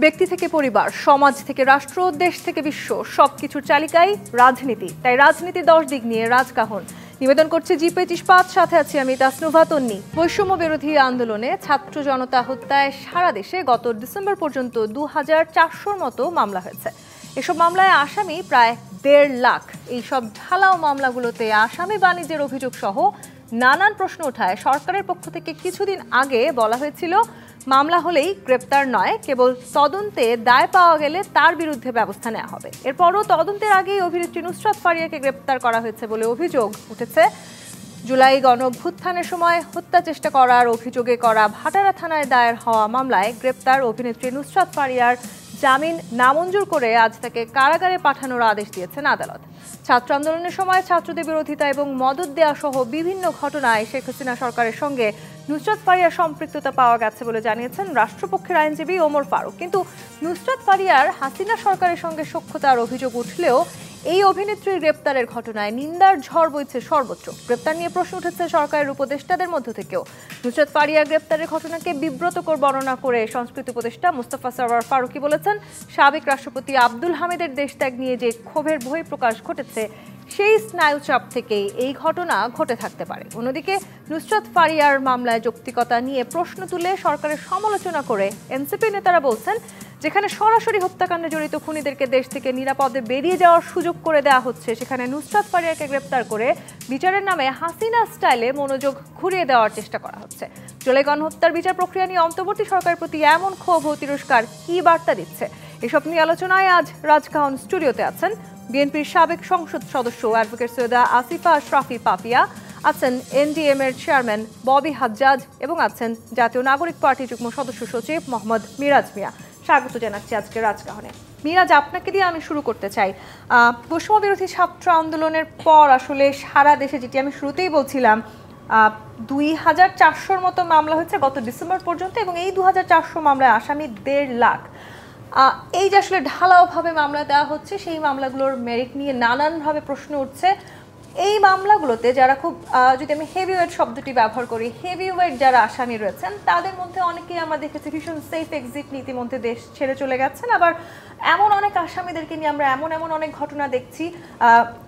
ব্যক্তি থেকে পরিবার, সমাজ থেকে রাষ্ট্র, দেশ থেকে বিশ্ব, সবকিছুর চালিকাই রাজনীতি। তাই রাজনীতির 10 দিক নিয়ে রাজকাহন নিবেদন করছে জি25 সাথে আছি আমি তাসনুভা তন্নি। বৈষম্য বিরোধী আন্দোলনে ছাত্র জনতা হত্যায় সারা দেশে গত ডিসেম্বর পর্যন্ত 2400-র মতো মামলা হয়েছে। এসব মামলায় আসামি প্রায় 1.5 লাখ। এইসব ঢালাও মামলাগুলোতে আসামি বাণিজ্যের অভিযোগ সহ নানান প্রশ্ন ওঠায় সরকারের পক্ষ থেকে কিছুদিন আগে বলা হয়েছিল মামলা হলেই গ্রেপ্তার নয়, কেবল তদন্তে দায় পাওয়া গেলে তার বিরুদ্ধে ব্যবস্থা নেওয়া হবে। এরপরও তদন্তের আগেই অভিনেত্রী নুসরাত ফারিয়াকে গ্রেপ্তার করা হয়েছে বলে অভিযোগ উঠেছে। জুলাই গণঅভ্যুত্থানের সময় হত্যা চেষ্টা করার অভিযোগে করা ভাটারা থানায় দায়ের হওয়া মামলায় গ্রেপ্তার অভিনেত্রী নুসরাত ফারিয়ার জামিন নামঞ্জুর করে আজ তাকে কারাগারে পাঠানোর আদেশ দিয়েছেন আদালত। ছাত্র আন্দোলনের সময় ছাত্রদের বিরোধিতা এবং মদত দেওয়া সহ বিভিন্ন ঘটনায় শেখ হাসিনা সরকারের সঙ্গে নুসরাত ফারিয়ার সম্পৃক্ততা পাওয়া গেছে বলে জানিয়েছেন রাষ্ট্রপক্ষের আইনজীবী ওমর ফারুক। কিন্তু নুসরাত ফারিয়ার হাসিনা সরকারের সঙ্গে সখ্যতার অভিযোগ উঠলেও এই অভিনেত্রীর গ্রেপ্তারের ঘটনায় নিন্দার ঝড় বইছে সর্বত্র। গ্রেপ্তার নিয়ে প্রশ্ন উঠেছে সরকারের উপদেষ্টাদের মধ্য থেকেও। নুসরাত ফারিয়ার গ্রেপ্তারের ঘটনাকে বিব্রতকর বর্ণনা করে সংস্কৃতি উপদেষ্টা মুস্তাফা সরওয়ার ফারুকী বলেছেন, সাবেক রাষ্ট্রপতি আব্দুল হামিদের দেশত্যাগ নিয়ে যে ক্ষোভের বহিঃপ্রকাশ ঘটেছে সেই স্নায়ুচাপ থেকেই এই ঘটনা ঘটে থাকতে পারে। অন্যদিকে নুসরাত ফারিয়ার মামলায় যৌক্তিকতা নিয়ে প্রশ্ন তুলে সরকারের সমালোচনা করে এনসিপি নেতারা বলছেন, যেখানে সরাসরি হত্যাকাণ্ডে জড়িত খুনিদেরকে দেশ থেকে নিরাপদে বেরিয়ে যাওয়ার সুযোগ করে দেওয়া হচ্ছে, সেখানে নুসরাত ফারিয়াকে গ্রেপ্তার করে বিচারের নামে হাসিনা স্টাইলে মনোযোগ ঘুরিয়ে দেওয়ার চেষ্টা করা হচ্ছে। জুলাই গণহত্যার বিচার প্রক্রিয়া নিয়ে অন্তর্বর্তী সরকারের প্রতি এমন ক্ষোভ ও তিরস্কার কি বার্তা দিচ্ছে? এসব নিয়ে আলোচনায় আজ রাজকাহন স্টুডিওতে আছেন বিএনপির সাবেক সংসদ সদস্য অ্যাডভোকেট সৈয়দা আসিফা আশরাফি পাপিয়া, আছেন এনডিএম এর চেয়ারম্যান ববি হাজ্জাজ এবং আছেন জাতীয় নাগরিক পার্টি যুগ্ম সদস্য সচিব মোহাম্মদ মিরাজ মিয়া। স্বাগত জানাচ্ছি আজকে রাজকাহনে। মিরাজ, আপনাকে দিয়ে আমি শুরু করতে চাই। বৈষম্য বিরোধী ছাত্র আন্দোলনের পর আসলে সারা দেশে, যেটি আমি শুরুতেই বলছিলাম, 2400-র মতো মামলা হয়েছে গত ডিসেম্বর পর্যন্ত এবং এই 2400 মামলায় আসামি 1.5 লাখ। এই যে আসলে ঢালাওভাবে মামলা দেওয়া হচ্ছে, সেই মামলাগুলোর মেরিট নিয়ে নানানভাবে প্রশ্ন উঠছে। এই মামলাগুলোতে যারা খুব, যদি আমি হেভিওয়েট শব্দটি ব্যবহার করি, হেভিওয়েট যারা আসামি রয়েছেন তাদের মধ্যে অনেকেই আমরা দেখেছি ভীষণ সেফ এক্সিট নীতি মধ্যে দেশ ছেড়ে চলে গেছেন। আবার এমন অনেক আসামিদেরকে নিয়ে আমরা এমন অনেক ঘটনা দেখছি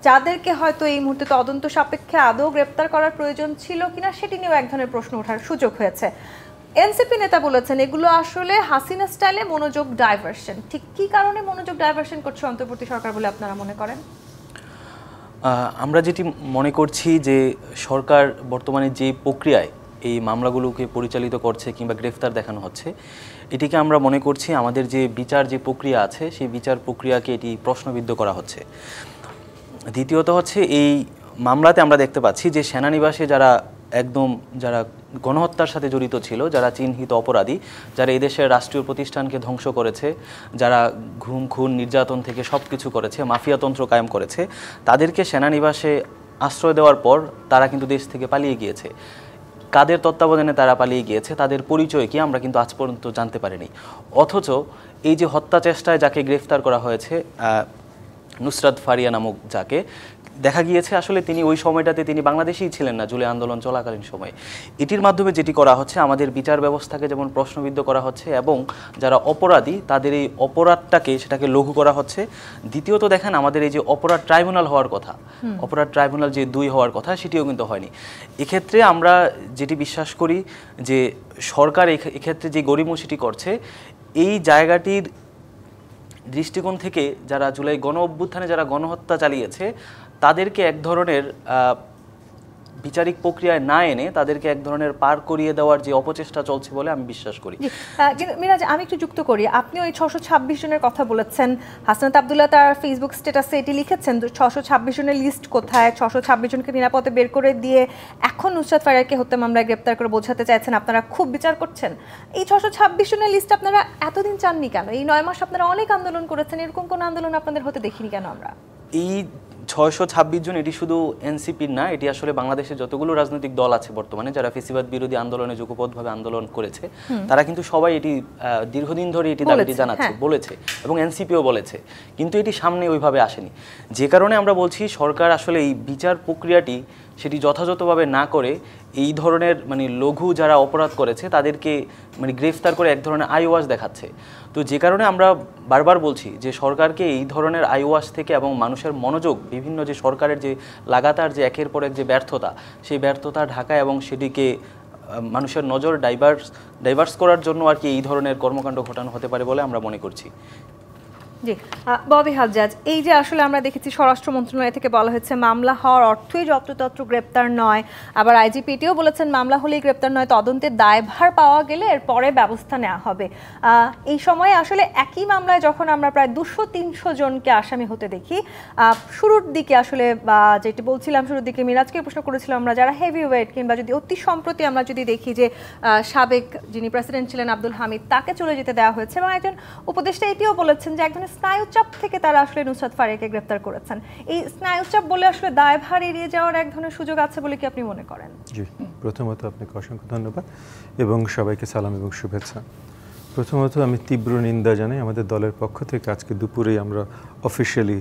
যাদেরকে হয়তো এই মুহূর্তে তদন্ত সাপেক্ষে আদৌ গ্রেপ্তার করার প্রয়োজন ছিল কিনা সেটি নিয়েও এক ধরনের প্রশ্ন ওঠার সুযোগ হয়েছে। এনসিপি নেতা বলেছেন এগুলো আসলে হাসিনা স্টাইলে মনোযোগ ডাইভার্সন। ঠিক কি কারণে মনোযোগ ডাইভার্সন করছে অন্তর্বর্তী সরকার বলে আপনারা মনে করেন? আমরা যেটি মনে করছি যে সরকার বর্তমানে যে প্রক্রিয়ায় এই মামলাগুলোকে পরিচালিত করছে কিংবা গ্রেফতার দেখানো হচ্ছে, এটিকে আমরা মনে করছি আমাদের যে বিচার যে প্রক্রিয়া আছে সেই বিচার প্রক্রিয়াকে এটি প্রশ্নবিদ্ধ করা হচ্ছে। দ্বিতীয়ত হচ্ছে এই মামলাতে আমরা দেখতে পাচ্ছি যে সেনানিবাসে যারা গণহত্যার সাথে জড়িত ছিল, যারা চিহ্নিত অপরাধী, যারা এদেশের রাষ্ট্রীয় প্রতিষ্ঠানকে ধ্বংস করেছে, যারা ঘুম খুন নির্যাতন থেকে সব কিছু করেছে, মাফিয়াতন্ত্র কায়েম করেছে, তাদেরকে সেনানিবাসে আশ্রয় দেওয়ার পর তারা কিন্তু দেশ থেকে পালিয়ে গিয়েছে। কাদের তত্ত্বাবধানে তারা পালিয়ে গিয়েছে, তাদের পরিচয় কি আমরা কিন্তু আজ পর্যন্ত জানতে পারিনি। অথচ এই যে হত্যা চেষ্টায় যাকে গ্রেফতার করা হয়েছে, নুসরাত ফারিয়া নামক যাকে, দেখা গিয়েছে আসলে তিনি ওই সময়টাতে তিনি বাংলাদেশেই ছিলেন না, জুলাই আন্দোলন চলাকালীন সময়ে। এটির মাধ্যমে যেটি করা হচ্ছে, আমাদের বিচার ব্যবস্থাকে যেমন প্রশ্নবিদ্ধ করা হচ্ছে এবং যারা অপরাধী তাদের এই অপরাধটাকে সেটাকে লঘু করা হচ্ছে। দ্বিতীয়ত দেখেন, আমাদের এই যে অপরাধ ট্রাইব্যুনাল হওয়ার কথা, অপরাধ ট্রাইব্যুনাল যে 2 হওয়ার কথা, সেটিও কিন্তু হয়নি। এক্ষেত্রে আমরা যেটি বিশ্বাস করি যে সরকার এক্ষেত্রে যে গড়িমসিটি করছে, এই জায়গাটির দৃষ্টিকোণ থেকে যারা জুলাই গণ অভ্যুত্থানে যারা গণহত্যা চালিয়েছে তাদেরকে এক ধরনের বিচারিক প্রক্রিয়ায় না এনে তাদেরকে এক ধরনের পার করিয়ে দেওয়ার যে অপচেষ্টা চলছে বলে আমি বিশ্বাস করি। মিরাজ, আমি একটু যুক্ত করি, আপনি ওই 626 জনের কথা বলেছেন। হাসনাত আব্দুল্লাহ তার ফেসবুক স্ট্যাটাসে এটি লিখেছেন, 626 জনের লিস্ট কোথায়? 626 জনকে নিরাপদে বের করে দিয়ে এখন নুসরাত ফারিয়াকে হত্যা মামলায় গ্রেপ্তার করে বোঝাতে চাইছেন আপনারা খুব বিচার করছেন। এই 626 জনের লিস্ট আপনারা এতদিন চাননি কেন? এই 9 মাস আপনারা অনেক আন্দোলন করেছেন, এরকম কোন আন্দোলন আপনাদের হতে দেখিনি কেন আমরা? এই 626 জন এটি শুধু এনসিপির না, এটি আসলে বাংলাদেশের যতগুলো রাজনৈতিক দল আছে বর্তমানে যারা ফেসিবাদ বিরোধী আন্দোলনে যুগপথভাবে আন্দোলন করেছে, তারা কিন্তু সবাই এটি দীর্ঘদিন ধরে এটি দাবিটি জানাচ্ছে, বলেছে এবং এনসিপিও বলেছে, কিন্তু এটি সামনে ওইভাবে আসেনি। যে কারণে আমরা বলছি সরকার আসলে এই বিচার প্রক্রিয়াটি সেটি যথাযথভাবে না করে এই ধরনের মানে লঘু যারা অপরাধ করেছে তাদেরকে মানে গ্রেফতার করে এক ধরনের আইওয়াশ দেখাচ্ছে। তো যে কারণে আমরা বারবার বলছি যে সরকারকে এই ধরনের আইওয়াশ থেকে এবং মানুষের মনোযোগ বিভিন্ন যে সরকারের যে লাগাতার যে একের পর এক যে ব্যর্থতা, সেই ব্যর্থতা ঢাকা এবং সেটিকে মানুষের নজর ডাইভার্স করার জন্য আর কি এই ধরনের কর্মকাণ্ড ঘটানো হতে পারে বলে আমরা মনে করছি। জি, ববি হাজ্জাজ, এই যে আসলে আমরা দেখেছি স্বরাষ্ট্র মন্ত্রণালয় থেকে বলা হচ্ছে মামলা হওয়ার অর্থই যত্রতত্র গ্রেপ্তার নয়, আবার আইজিপিটিও বলেছেন মামলা হলেই গ্রেপ্তার নয়, তদন্তের দায়ভার পাওয়া গেলে এর পরে ব্যবস্থা নেওয়া হবে। এই সময়ে আসলে একই মামলায় যখন আমরা প্রায় 200-300 জনকে আসামি হতে দেখি, শুরুর দিকে আসলে যেটি বলছিলাম শুরুর দিকে মিরাজকে প্রশ্ন করেছিলাম আমরা, যারা হেভি ওয়েট কিংবা যদি অতি সম্প্রতি আমরা যদি দেখি যে সাবেক যিনি প্রেসিডেন্ট ছিলেন আব্দুল হামিদ, তাকে চলে যেতে দেওয়া হয়েছে, এবং একজন উপদেষ্টা এটিও বলেছেন যে একজন স্নায়ুচাপ থেকে তারা আসলে নুসরাত ফারিয়াকে গ্রেফতার করেছেন। এই স্নায়ুচাপ বলে আসলে দায়ভার এড়িয়ে যাওয়ার এক ধরনের সুযোগ আছে বলে কি আপনি মনে করেন? জি, প্রথমত আপনাকে অসংখ্য ধন্যবাদ এবং সবাইকে সালাম এবং শুভেচ্ছা। প্রথমত আমি তীব্র নিন্দা জানাই, আমাদের দলের পক্ষ থেকে আজকে দুপুরেই আমরা অফিসিয়ালি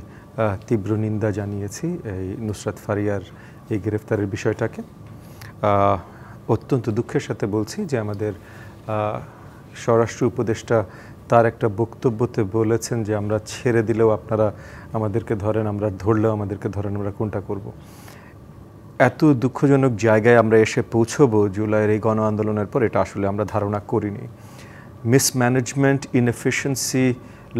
তীব্র নিন্দা জানিয়েছি এই নুসরাত ফারিয়ার এই গ্রেফতারের বিষয়টাকে। অত্যন্ত দুঃখের সাথে বলছি যে আমাদের স্বরাষ্ট্র উপদেষ্টা তার একটা বক্তব্যতে বলেছেন যে আমরা ছেড়ে দিলেও আপনারা আমাদেরকে ধরেন, আমরা ধরলেও আমাদেরকে ধরেন, আমরা কোনটা করব। এত দুঃখজনক জায়গায় আমরা এসে পৌঁছবো জুলাইয়ের এই গণ আন্দোলনের পর, এটা আসলে আমরা ধারণা করিনি। মিসম্যানেজমেন্ট, ইনএফিশিয়েন্সি,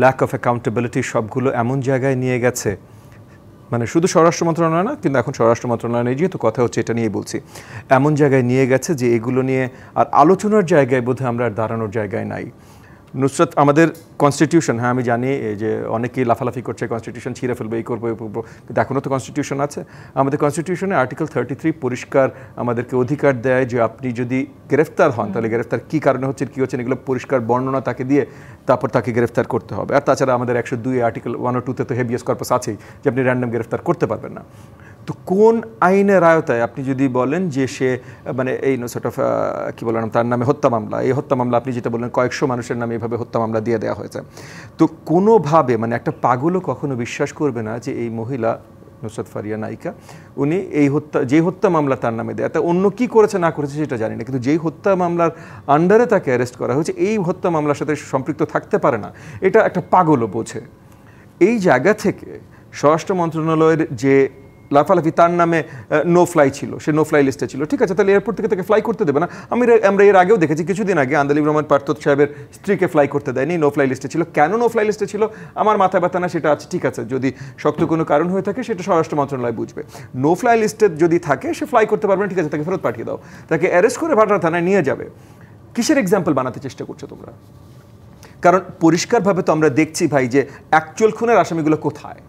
ল্যাক অফ অ্যাকাউন্টেবিলিটি সবগুলো এমন জায়গায় নিয়ে গেছে, মানে শুধু স্বরাষ্ট্র মন্ত্রণালয় না, কিন্তু এখন স্বরাষ্ট্র মন্ত্রণালয় নেই যেহেতু কথা হচ্ছে এটা নিয়েই বলছি, এমন জায়গায় নিয়ে গেছে যে এগুলো নিয়ে আর আলোচনার জায়গায় বোধহয় আমরা আর দাঁড়ানোর জায়গায় নাই। নুসরাত, আমাদের কনস্টিটিউশন, হ্যাঁ আমি জানি যে অনেকেই লাফালাফি করছে কনস্টিটিউশন ছিঁড়ে ফেলবো, এই করবো, এই করবো, কিন্তু এখনও তো কনস্টিটিউশন আছে। আমাদের কনস্টিটিউশনে আর্টিকেল 33 পরিষ্কার আমাদেরকে অধিকার দেয় যে আপনি যদি গ্রেফতার হন তাহলে গ্রেফতার কী কারণে হচ্ছে, কী হচ্ছে, এগুলো পরিষ্কার বর্ণনা তাকে দিয়ে তারপর তাকে গ্রেফতার করতে হবে। আর তাছাড়া আমাদের 102 আর্টিকেল 1 ও 2-তে তো হেভিয়াস কর্পাস আছেই যে আপনি র্যান্ডম গ্রেফতার করতে পারবেন না। তো কোন আইনের আয়তায় আপনি যদি বলেন যে সে মানে এই সর্ট অফ কী বললাম তার নামে হত্যা মামলা, এই হত্যা মামলা আপনি যেটা বললেন কয়েকশো মানুষের নামে এভাবে হত্যা মামলা দিয়ে দেওয়া হয়েছে, তো কোনোভাবে মানে একটা পাগলও কখনো বিশ্বাস করবে না যে এই মহিলা নুসরাত ফারিয়া নায়িকা উনি এই যে হত্যা মামলা তার নামে দেয়, তা অন্য কী করেছে না করেছে সেটা জানি না, কিন্তু যেই হত্যা মামলার আন্ডারে তাকে অ্যারেস্ট করা হয়েছে এই হত্যা মামলার সাথে সম্পৃক্ত থাকতে পারে না, এটা একটা পাগলও বোঝে। এই জায়গা থেকে স্বরাষ্ট্র মন্ত্রণালয়ের যে লাফালাফি, তার নামে নো ফ্লাই ছিল, সে নো ফ্লাই লিস্টে ছিল, ঠিক আছে, তাহলে এয়ারপোর্ট থেকে তাকে ফ্লাই করতে দেবে না। আমরা এর আগেও দেখেছি, কিছুদিন আগে আন্দালিব রহমান পার্থ সাহেবের স্ত্রীকে ফ্লাই করতে দেয়নি, নো ফ্লাই লিস্টে ছিল। কেন নো ফ্লাই লিস্টে ছিল আমার মাথায় ব্যথা না, সেটা আছে, ঠিক আছে, যদি শক্ত কোনো কারণ হয়ে থাকে সেটা স্বরাষ্ট্র মন্ত্রণালয় বুঝবে। নো ফ্লাই লিস্টে যদি থাকে সে ফ্লাই করতে পারবে না, ঠিক আছে, তাকে ফেরত পাঠিয়ে দাও, তাকে অ্যারেস্ট করে ভাটরা থানায় নিয়ে যাবে। কিসের এক্সাম্পল বানাতে চেষ্টা করছো তোমরা? কারণ পরিষ্কারভাবে তো আমরা দেখছি ভাই যে অ্যাকচুয়াল খুনের আসামিগুলো কোথায়।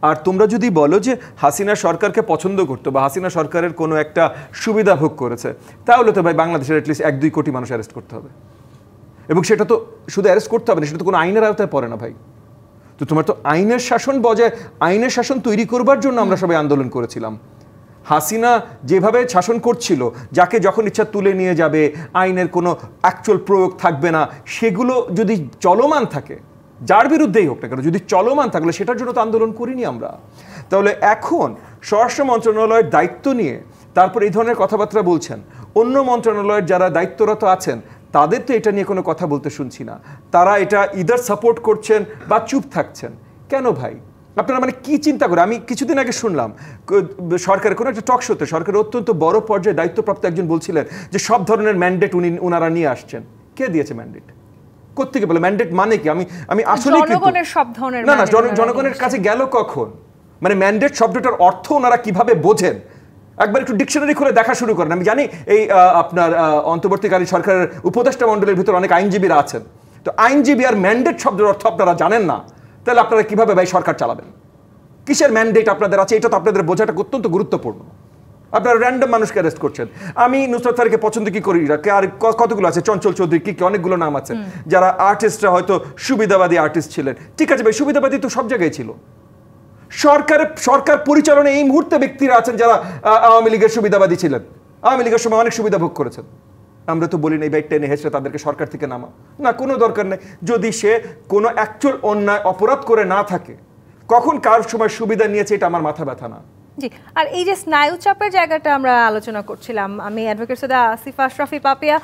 আর তোমরা যদি বলো যে হাসিনা সরকারকে পছন্দ করতো বা হাসিনা সরকারের কোনো একটা সুবিধা ভোগ করেছে, তাহলে তো ভাই বাংলাদেশের অ্যাটলিস্ট 1-2 কোটি মানুষ অ্যারেস্ট করতে হবে, এবং সেটা তো শুধু অ্যারেস্ট করতে হবে না, সেটা তো কোনো আইনের আওতায় পড়ে না ভাই। তো তোমার তো আইনের শাসন বজায়, আইনের শাসন তৈরি করবার জন্য আমরা সবাই আন্দোলন করেছিলাম। হাসিনা যেভাবে শাসন করছিল, যাকে যখন ইচ্ছা তুলে নিয়ে যাবে, আইনের কোনো অ্যাকচুয়াল প্রয়োগ থাকবে না, সেগুলো যদি চলমান থাকে, যার বিরুদ্ধেই হোক না কেন, যদি চলমান থাকলে সেটার জন্য তো আন্দোলন করিনি আমরা। তাহলে এখন স্বরাষ্ট্র মন্ত্রণালয়ের দায়িত্ব নিয়ে তারপর এই ধরনের কথাবার্তা বলছেন, অন্য মন্ত্রণালয়ের যারা দায়িত্বরত আছেন তাদের তো এটা নিয়ে কোনো কথা বলতে শুনছি না, তারা এটা ইদার সাপোর্ট করছেন বা চুপ থাকছেন। কেন ভাই? আপনারা মানে কি চিন্তা করে? আমি কিছুদিন আগে শুনলাম সরকারের কোনো একটা টক শোতে সরকারের অত্যন্ত বড় পর্যায়ে দায়িত্বপ্রাপ্ত একজন বলছিলেন যে সব ধরনের ম্যান্ডেট ওনারা নিয়ে আসছেন। কে দিয়েছে ম্যান্ডেট? কোত্থেকে বলে? ম্যান্ডেট মানে কি? আমি আসলে না না, জনগণের কাছে গেল কখন? মানে ম্যান্ডেট শব্দটার অর্থ ওনারা কিভাবে বোঝেন একবার একটু ডিকশনারি খুলে দেখা শুরু করেন। আমি জানি এই আপনার অন্তর্বর্তীকালীন সরকারের উপদেষ্টা মণ্ডলের ভিতর অনেক আইনজীবীরা আছেন, তো আইনজীবী আর ম্যান্ডেট শব্দের অর্থ আপনারা জানেন না, তাহলে আপনারা কিভাবে ভাই সরকার চালাবেন? কিসের ম্যান্ডেট আপনাদের আছে এটা তো আপনাদের বোঝাটা অত্যন্ত গুরুত্বপূর্ণ। আপনারা র্যান্ডম মানুষকে অ্যারেস্ট করছেন। আমি নুসরাত ফারিয়াকে পছন্দ কি করি, আর কতগুলো আছে, চঞ্চল চৌধুরী, কি অনেকগুলো নাম আছে যারা আর্টিস্টরা হয়তো সুবিধাবাদী আর্টিস্ট ছিলেন, ঠিক আছে ভাই, সুবিধাবাদী তো সব জায়গায় ছিল। সরকার পরিচালনায় এই মুহূর্তে ব্যক্তিরা আছেন যারা আওয়ামী লীগের সুবিধাবাদী ছিলেন, আওয়ামী লীগের সময় অনেক সুবিধা ভোগ করেছেন। আমরা তো বলি নাই ভাই টেনে হেসে তাদেরকে সরকার থেকে নামা, না, কোনো দরকার নেই। যদি সে কোনো অ্যাকচুয়াল অন্যায় অপরাধ করে না থাকে, কখন কার সময় সুবিধা নিয়েছে এটা আমার মাথা ব্যথা না, জি, আর এই যে স্নায়ুচাপের জায়গাটা আমরা আলোচনা করছিলাম, আমি অ্যাডভোকেট সৈয়দা আসিফা আশরাফি পাপিয়া,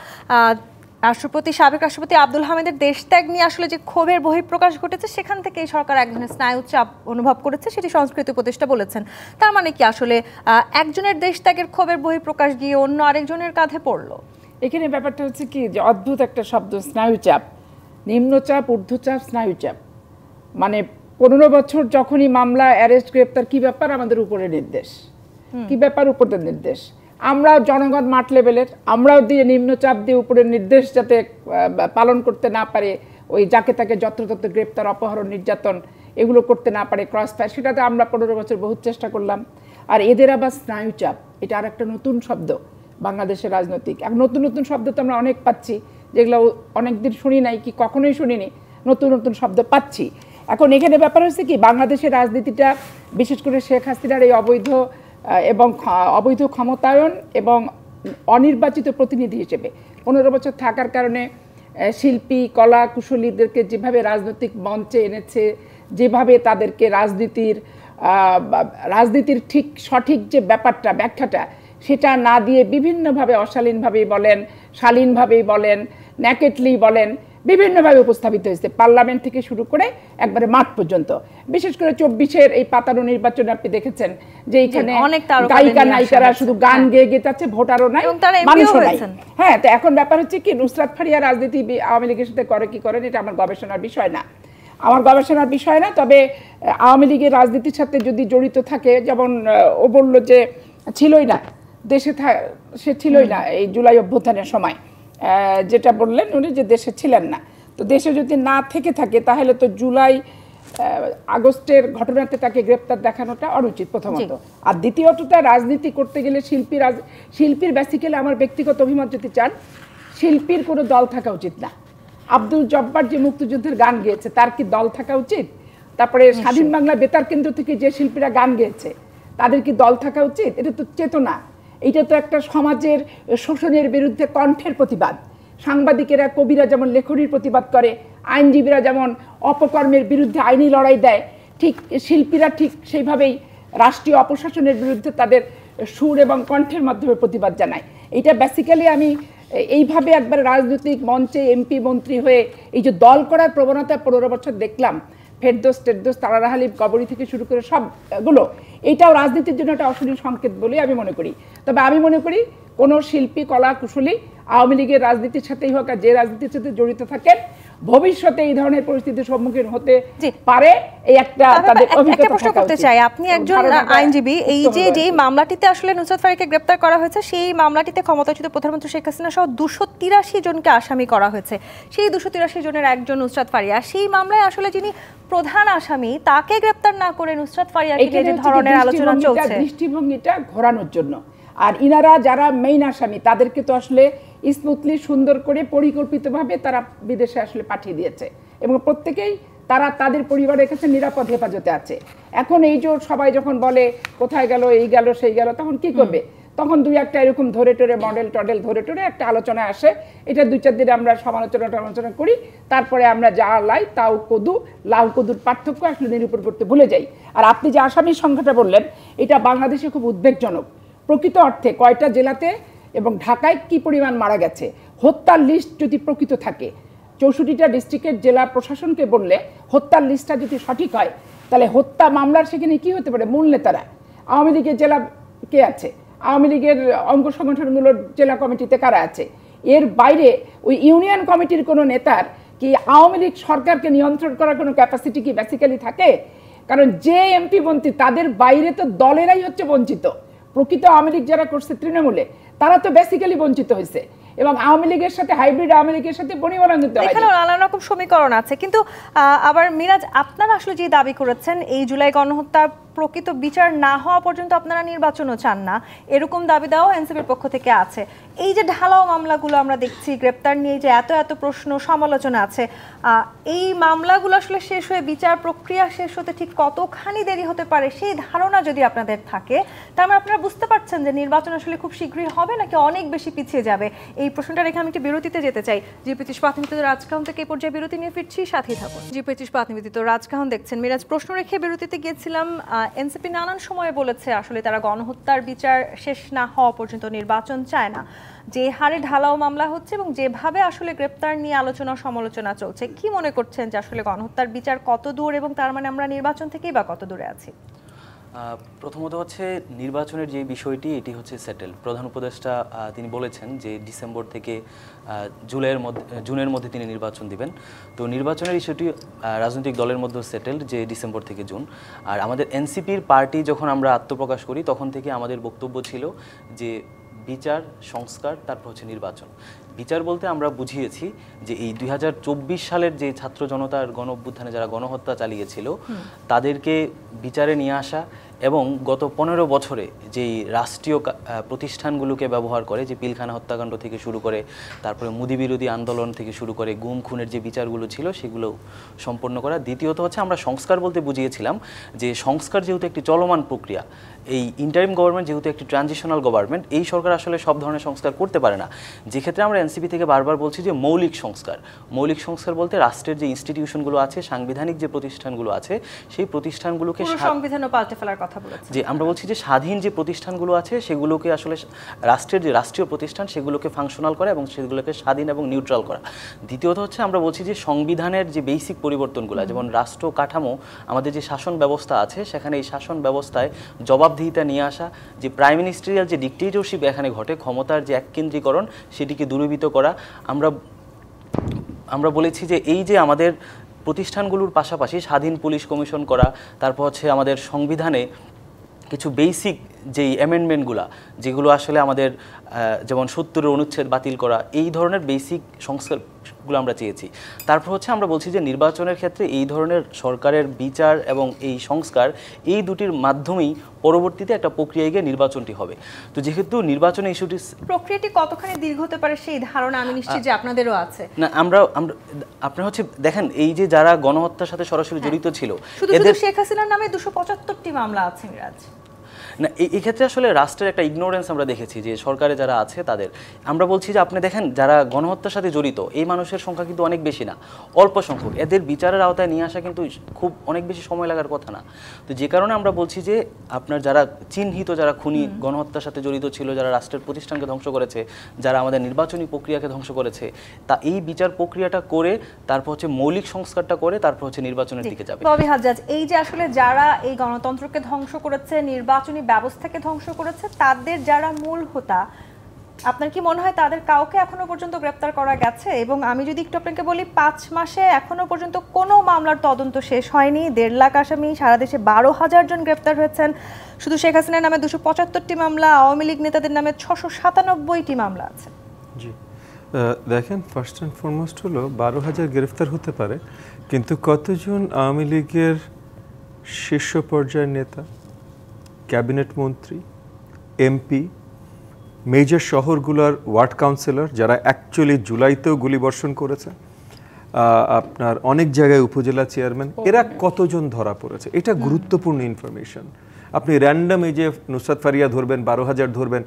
রাষ্ট্রপতি সাবেক রাষ্ট্রপতি আব্দুল হামিদের দেশত্যাগ নিয়ে আসলে যে ক্ষোভের বহিঃপ্রকাশ ঘটেছে, সেখান থেকে এই সরকার এক ধরনের স্নায়ুচাপ অনুভব করেছে, সেটি সংস্কৃতি উপদেষ্টা বলেছেন। তার মানে কি আসলে একজনের দেশত্যাগের ক্ষোভের বহিঃপ্রকাশ গিয়ে অন্য আরেকজনের কাঁধে পড়লো? এখানে ব্যাপারটা হচ্ছে কি যে অদ্ভুত একটা শব্দ, স্নায়ুচাপ, নিম্নচাপ, ঊর্ধ্বচাপ, স্নায়ুচাপ। মানে 15 বছর যখনই মামলা, অ্যারেস্ট, গ্রেপ্তার, কি ব্যাপার আমাদের উপরে নির্দেশ, কি ব্যাপার উপরের নির্দেশ। আমরাও জনগণ মাঠ লেভেলের, আমরাও দিয়ে নিম্নচাপ দিয়ে উপরের নির্দেশ যাতে পালন করতে না পারে, ওই যাকে তাকে যত্রতত্র গ্রেপ্তার, অপহরণ, নির্যাতন এগুলো করতে না পারে, ক্রস ফায়ার, সেটাতে আমরা 15 বছর বহুত চেষ্টা করলাম। আর এদের আবার স্নায়ুচাপ, এটা আর একটা নতুন শব্দ বাংলাদেশের রাজনৈতিক। এক নতুন নতুন শব্দ তো আমরা অনেক পাচ্ছি, যেগুলো অনেকদিন শুনি নাই, কি কখনোই শুনিনি, নতুন নতুন শব্দ পাচ্ছি। এখন এখানে ব্যাপার হচ্ছে কি, বাংলাদেশের রাজনীতিটা বিশেষ করে শেখ হাসিনার এই অবৈধ ক্ষমতায়ন এবং অনির্বাচিত প্রতিনিধি হিসেবে 15 বছর থাকার কারণে শিল্পী, কলা কুশলীদেরকে যেভাবে রাজনৈতিক মঞ্চে এনেছে, যেভাবে তাদেরকে রাজনীতির ঠিক সঠিক যে ব্যাপারটা, ব্যাখ্যাটা সেটা না দিয়ে বিভিন্নভাবে অশালীনভাবেই বলেন, শালীনভাবেই বলেন, ন্যাকেটলি বলেন, বিভিন্নভাবে উপস্থাপিত হয়েছে, পার্লামেন্ট থেকে শুরু করে একবারে মাঠ পর্যন্ত। বিশেষ করে 24-এর এই পাতানো নির্বাচনে আপনি দেখেছেন যে এইখানে গায়িকা নায়িকারা শুধু গান গেয়ে গেয়ে যাচ্ছে, ভোটারও নাই, মানুষও নাই। হ্যাঁ, তো এখন ব্যাপার হচ্ছে কি, নুসরাত ফারিয়া রাজনীতি আওয়ামী লীগের সাথে করে কি করেন, এটা আমার গবেষণার বিষয় না। তবে আওয়ামী লীগের রাজনীতির সাথে যদি জড়িত থাকে, যেমন ও বললো যে ছিলই না দেশে, সে ছিলই না এই জুলাই অভ্যুত্থানের সময়, যেটা বললেন উনি যে দেশে ছিলেন না, তো দেশে যদি না থেকে থাকে তাহলে তো জুলাই আগস্টের ঘটনাতে তাকে গ্রেপ্তার দেখানোটা অনুচিত প্রথমত। আর দ্বিতীয়ত, তার রাজনীতি করতে গেলে শিল্পীর বেসিক্যালি আমার ব্যক্তিগত অভিমত যদি চান, শিল্পীর কোনো দল থাকা উচিত না। আব্দুল জব্বার যে মুক্তিযুদ্ধের গান গেয়েছে, তার কি দল থাকা উচিত? তারপরে স্বাধীন বাংলা বেতার কেন্দ্র থেকে যে শিল্পীরা গান গেয়েছে, তাদের কি দল থাকা উচিত? এটা তো চেতনা, এটা তো একটা সমাজের শোষণের বিরুদ্ধে কণ্ঠের প্রতিবাদ। সাংবাদিকেরা, কবিরা যেমন লেখনীর প্রতিবাদ করে, আইনজীবীরা যেমন অপকর্মের বিরুদ্ধে আইনি লড়াই দেয়, ঠিক শিল্পীরা ঠিক সেইভাবেই রাষ্ট্রীয় অপশাসনের বিরুদ্ধে তাদের সুর এবং কণ্ঠের মাধ্যমে প্রতিবাদ জানায়। এটা বেসিক্যালি আমি এইভাবে একবার রাজনৈতিক মঞ্চে এমপি মন্ত্রী হয়ে এই যে দল করার প্রবণতা 15 বছর দেখলাম, ফেরদৌস টেরদৌস, তারারা হালিম, কবরী থেকে শুরু করে সবগুলো, এইটাও রাজনীতির জন্য একটা অশনি সংকেত বলে আমি মনে করি। তবে আমি মনে করি কোনো শিল্পী, কলা কুশলী আওয়ামী লীগের রাজনীতির সাথেই হোক আর যে রাজনীতির সাথে জড়িত থাকেন, ভবিষ্যতে এই ধরনের পরিস্থিতির সম্মুখীন হতে পারে, এই একটা তাদের অভিজ্ঞতা প্রশ্ন করতে চাই। আপনি একজন আইনজীবী, এই যে মামলাটিতে আসলে নুসরাত ফারিয়াকে গ্রেপ্তার করা হয়েছে, সেই মামলাটিতে ক্ষমতাচ্যুত প্রধানমন্ত্রী শেখ হাসিনা সহ 283 জনকে আসামি করা হয়েছে। সেই 283 জনের একজন নুসরাত ফারিয়া। সেই মামলায় আসলে যিনি প্রধান আসামি, তাকে গ্রেপ্তার না করে নুসরাত ফারিয়াকে নিয়ে যে ধরনের আলোচনা চলছে, দৃষ্টিভঙ্গিটা ঘোরানোর জন্য। আর ইনারা যারা মেইন আসামি, তাদেরকে তো আসলে স্মুথলি, সুন্দর করে, পরিকল্পিতভাবে তারা বিদেশে আসলে পাঠিয়ে দিয়েছে এবং প্রত্যেকেই তারা তাদের পরিবারের কাছে নিরাপদ হেফাজতে আছে। এখন এই যে সবাই যখন বলে কোথায় গেল, এই গেল, সেই গেল, তখন কি করবে? তখন দুই একটা এরকম ধরে টরে মডেল টডেল ধরে টরে একটা আলোচনা আসে, এটা 2-4 দিনে আমরা সমালোচনা করি, তারপরে আমরা যা লাই তাও কদু, লাউ কদুর পার্থক্য আসলে নিরূপণ করতে ভুলে যাই। আর আপনি যে আসামির সংখ্যাটা বললেন, এটা বাংলাদেশে খুব উদ্বেগজনক। প্রকৃত অর্থে কয়টা জেলাতে এবং ঢাকায় কি পরিমাণ মারা গেছে, হত্যার লিস্ট যদি প্রকৃত থাকে, 64টা ডিস্ট্রিক্টের জেলা প্রশাসনকে বললে হত্যার লিস্টটা যদি সঠিক হয়, তাহলে হত্যা মামলার সেখানে কি হতে পারে? মূল নেতারা, আওয়ামী লীগের জেলা কে আছে, আওয়ামী লীগের অঙ্গ সংগঠনগুলোর জেলা কমিটিতে কারা আছে, এর বাইরে ওই ইউনিয়ন কমিটির কোনো নেতার কি আওয়ামী লীগ সরকারকে নিয়ন্ত্রণ করার কোনো ক্যাপাসিটি কি বেসিক্যালি থাকে? কারণ যে এমপি মন্ত্রী, তাদের বাইরে তো দলেরাই হচ্ছে বঞ্চিত। প্রকৃত আওয়ামী লীগ যারা করছে তৃণমূলে, তারা তো বেসিক্যালি বঞ্চিত হয়েছে এবং আওয়ামী লীগের সাথে, হাইব্রিড আওয়ামী লীগের সাথে বনিবনা কিন্তু এখানে নানা রকম সমীকরণ আছে। কিন্তু আবার মিরাজ, আপনারা আসলে যে দাবি করেছেন, এই জুলাই গণহত্যার প্রকৃত বিচার না হওয়া পর্যন্ত আপনারা নির্বাচনও চান না, এরকম দাবি দেওয়া এনসিপির পক্ষ থেকে আছে। এই যে ঢালাও মামলাগুলো আমরা দেখছি, গ্রেপ্তার নিয়ে যে এত প্রশ্ন সমালোচনা আছে, এই মামলাগুলো আসলে শেষ হয়ে বিচার প্রক্রিয়া শেষ হতে ঠিক কতখানি দেরি হতে পারে, সেই ধারণা যদি আপনাদের থাকে, তার মানে আপনারা বুঝতে পারছেন যে নির্বাচন আসলে খুব শীঘ্রই হবে নাকি অনেক বেশি পিছিয়ে যাবে। এই প্রশ্নটা রেখে আমি একটি বিরতিতে যেতে চাই। জি25 ইস্পাত নিবেদিত রাজকাহন থেকে এই পর্যায়ে বিরতি নিয়ে ফিরছি, সাথেই থাকুন। জি25 ইস্পাত নিবেদিত রাজকাহন দেখছেন। মিরাজ, প্রশ্ন রেখে বিরতিতে গিয়েছিলাম। এনসিপি নানান সময়ে বলেছে আসলে তারা গণহত্যার বিচার শেষ না হওয়া পর্যন্ত নির্বাচন চায় না। যে হারে ঢালাও মামলা হচ্ছে এবং যেভাবে আসলে গ্রেপ্তার নিয়ে আলোচনা সমালোচনা চলছে, কি মনে করছেন যে আসলে গণহত্যার বিচার কত দূর এবং তার মানে আমরা নির্বাচন থেকেই বা কত দূরে আছি? প্রথমত হচ্ছে নির্বাচনের যে বিষয়টি, এটি হচ্ছে সেটেল। প্রধান উপদেষ্টা তিনি বলেছেন যে ডিসেম্বর থেকে জুনের মধ্যে তিনি নির্বাচন দিবেন। তো নির্বাচনের ইস্যুটি রাজনৈতিক দলের মধ্যে সেটেল যে ডিসেম্বর থেকে জুন। আর আমাদের এনসিপির পার্টি যখন আমরা আত্মপ্রকাশ করি তখন থেকে আমাদের বক্তব্য ছিল যে বিচার, সংস্কার, তারপর হচ্ছে নির্বাচন। বিচার বলতে আমরা বুঝিয়েছি যে এই 2024 সালের যে ছাত্র জনতার গণ অভ্যুত্থানে যারা গণহত্যা চালিয়েছিল তাদেরকে বিচারে নিয়ে আসা, এবং গত 15 বছরে যেই রাষ্ট্রীয় প্রতিষ্ঠানগুলোকে ব্যবহার করে, যে পিলখানা হত্যাকাণ্ড থেকে শুরু করে, তারপরে মুদি বিরোধী আন্দোলন থেকে শুরু করে গুম খুনের যে বিচারগুলো ছিল সেগুলো সম্পন্ন করা। দ্বিতীয়ত হচ্ছে আমরা সংস্কার বলতে বুঝিয়েছিলাম যে সংস্কার যেহেতু একটি চলমান প্রক্রিয়া, এই ইন্টারিম গভর্নমেন্ট যেহেতু একটি ট্রানজিশনাল গভর্নমেন্ট, এই সরকার আসলে সব ধরনের সংস্কার করতে পারে না। যে ক্ষেত্রে আমরা এনসিপি থেকে বারবার বলছি যে মৌলিক সংস্কার বলতে রাষ্ট্রের যে ইনস্টিটিউশনগুলো আছে, সাংবিধানিক যে প্রতিষ্ঠানগুলো আছে, সেই প্রতিষ্ঠানগুলোকে সংবিধানও পাল্টে ফেলার কথা বলেছে। যে আমরা বলছি যে স্বাধীন যে প্রতিষ্ঠানগুলো আছে সেগুলোকে আসলে রাষ্ট্রের যে রাষ্ট্রীয় প্রতিষ্ঠান সেগুলোকে ফাংশনাল করা এবং সেগুলোকে স্বাধীন এবং নিউট্রাল করা। দ্বিতীয়ত হচ্ছে আমরা বলছি যে সংবিধানের যে বেসিক পরিবর্তনগুলো, যেমন রাষ্ট্র কাঠামো, আমাদের যে শাসন ব্যবস্থা আছে সেখানে এই শাসন ব্যবস্থায় জবাবদিহিতা নিয়ে আসা, যে প্রাইম মিনিস্ট্রিয়াল যে ডিক্টেটরশিপ এখানে ঘটে, ক্ষমতার যে এককেন্দ্রীকরণ, সেটিকে দূরীভূত করা। আমরা বলেছি যে এই যে আমাদের প্রতিষ্ঠানগুলোর পাশাপাশি স্বাধীন পুলিশ কমিশন করা, তারপর হচ্ছে আমাদের সংবিধানে কিছু বেসিক যেই অ্যামেন্ডমেন্টগুলো, যেগুলো আসলে আমাদের যেমন 70-এর অনুচ্ছেদ বাতিল করা, এই ধরনের বেসিক সংস্কারগুলো আমরা চেয়েছি। তারপর হচ্ছে আমরা বলছি যে নির্বাচনের ক্ষেত্রে এই ধরনের সরকারের বিচার এবং এই সংস্কার, এই দুটির মাধ্যমেই পরবর্তীতে একটা প্রক্রিয়ায় গিয়ে নির্বাচনটি হবে। তো যেহেতু নির্বাচনের ইস্যুটি, প্রক্রিয়াটি কতখানি দীর্ঘ হতে পারে সেই ধারণা আমি নিশ্চিত যে আপনাদেরও আছে। না, আপনার হচ্ছে দেখেন, এই যে যারা গণহত্যার সাথে সরাসরি জড়িত ছিল, এদের শেখ হাসিনার নামে 275টি মামলা আছে মিরাজ। না, এই ক্ষেত্রে আসলে রাষ্ট্রের একটা ইগনোরেন্স আমরা দেখেছি যে সরকারে যারা আছে তাদের। আমরা বলছি যে আপনি দেখেন যারা গণহত্যার সাথে জড়িত, এই মানুষের সংখ্যা কিন্তু অনেক বেশি না, অল্প সংখ্যক। এদের বিচারের আওতায় নিয়ে আসা কিন্তু খুব অনেক বেশি সময় লাগার কথা না। তো যে কারণে আমরা বলছি যে আপনার যারা চিহ্নিত, যারা খুনি, গণহত্যার সাথে জড়িত ছিল, যারা রাষ্ট্রের প্রতিষ্ঠানকে ধ্বংস করেছে, যারা আমাদের নির্বাচনী প্রক্রিয়াকে ধ্বংস করেছে, তা এই বিচার প্রক্রিয়াটা করে তারপর হচ্ছে মৌলিক সংস্কারটা করে তারপর হচ্ছে নির্বাচনের দিকে যাবে। ববি হাজ্জাজ, এই যে আসলে যারা এই গণতন্ত্রকে ধ্বংস করেছে, নির্বাচনী ব্যবস্থাকে ধ্বংস করেছে, তাদের যারা মূল হোতা, আপনার কি মনে হয় তাদের কাউকে এখনো পর্যন্ত গ্রেপ্তার করা গেছে? এবং আমি যদি একটু আপনাকে বলি, 5 মাসে এখনো পর্যন্ত কোনো মামলার তদন্ত শেষ হয়নি। 1.5 লাখ আসামি, সারা দেশে 12,000 জন গ্রেপ্তার হয়েছেন। শুধু শেখ হাসিনার নামে 275টি মামলা, আওয়ামী লীগ নেতাদের নামে 697টি মামলা আছে। জি, দেখেন, ফার্স্ট অ্যান্ড ফরমোস্ট হলো 12,000 গ্রেফতার হতে পারে, কিন্তু কতজন আওয়ামী লীগের শীর্ষ পর্যায়ের নেতা, ক্যাবিনেট মন্ত্রী, এমপি, মেজর শহরগুলোর ওয়ার্ড কাউন্সিলর যারা অ্যাকচুয়ালি জুলাইতেও গুলিবর্ষণ করেছে, আপনার অনেক জায়গায় উপজেলা চেয়ারম্যান, এরা কতজন ধরা পড়েছে? এটা গুরুত্বপূর্ণ ইনফরমেশন। আপনি র্যান্ডম এই যে নুসরাত ফারিয়া ধরবেন, 12,000 ধরবেন,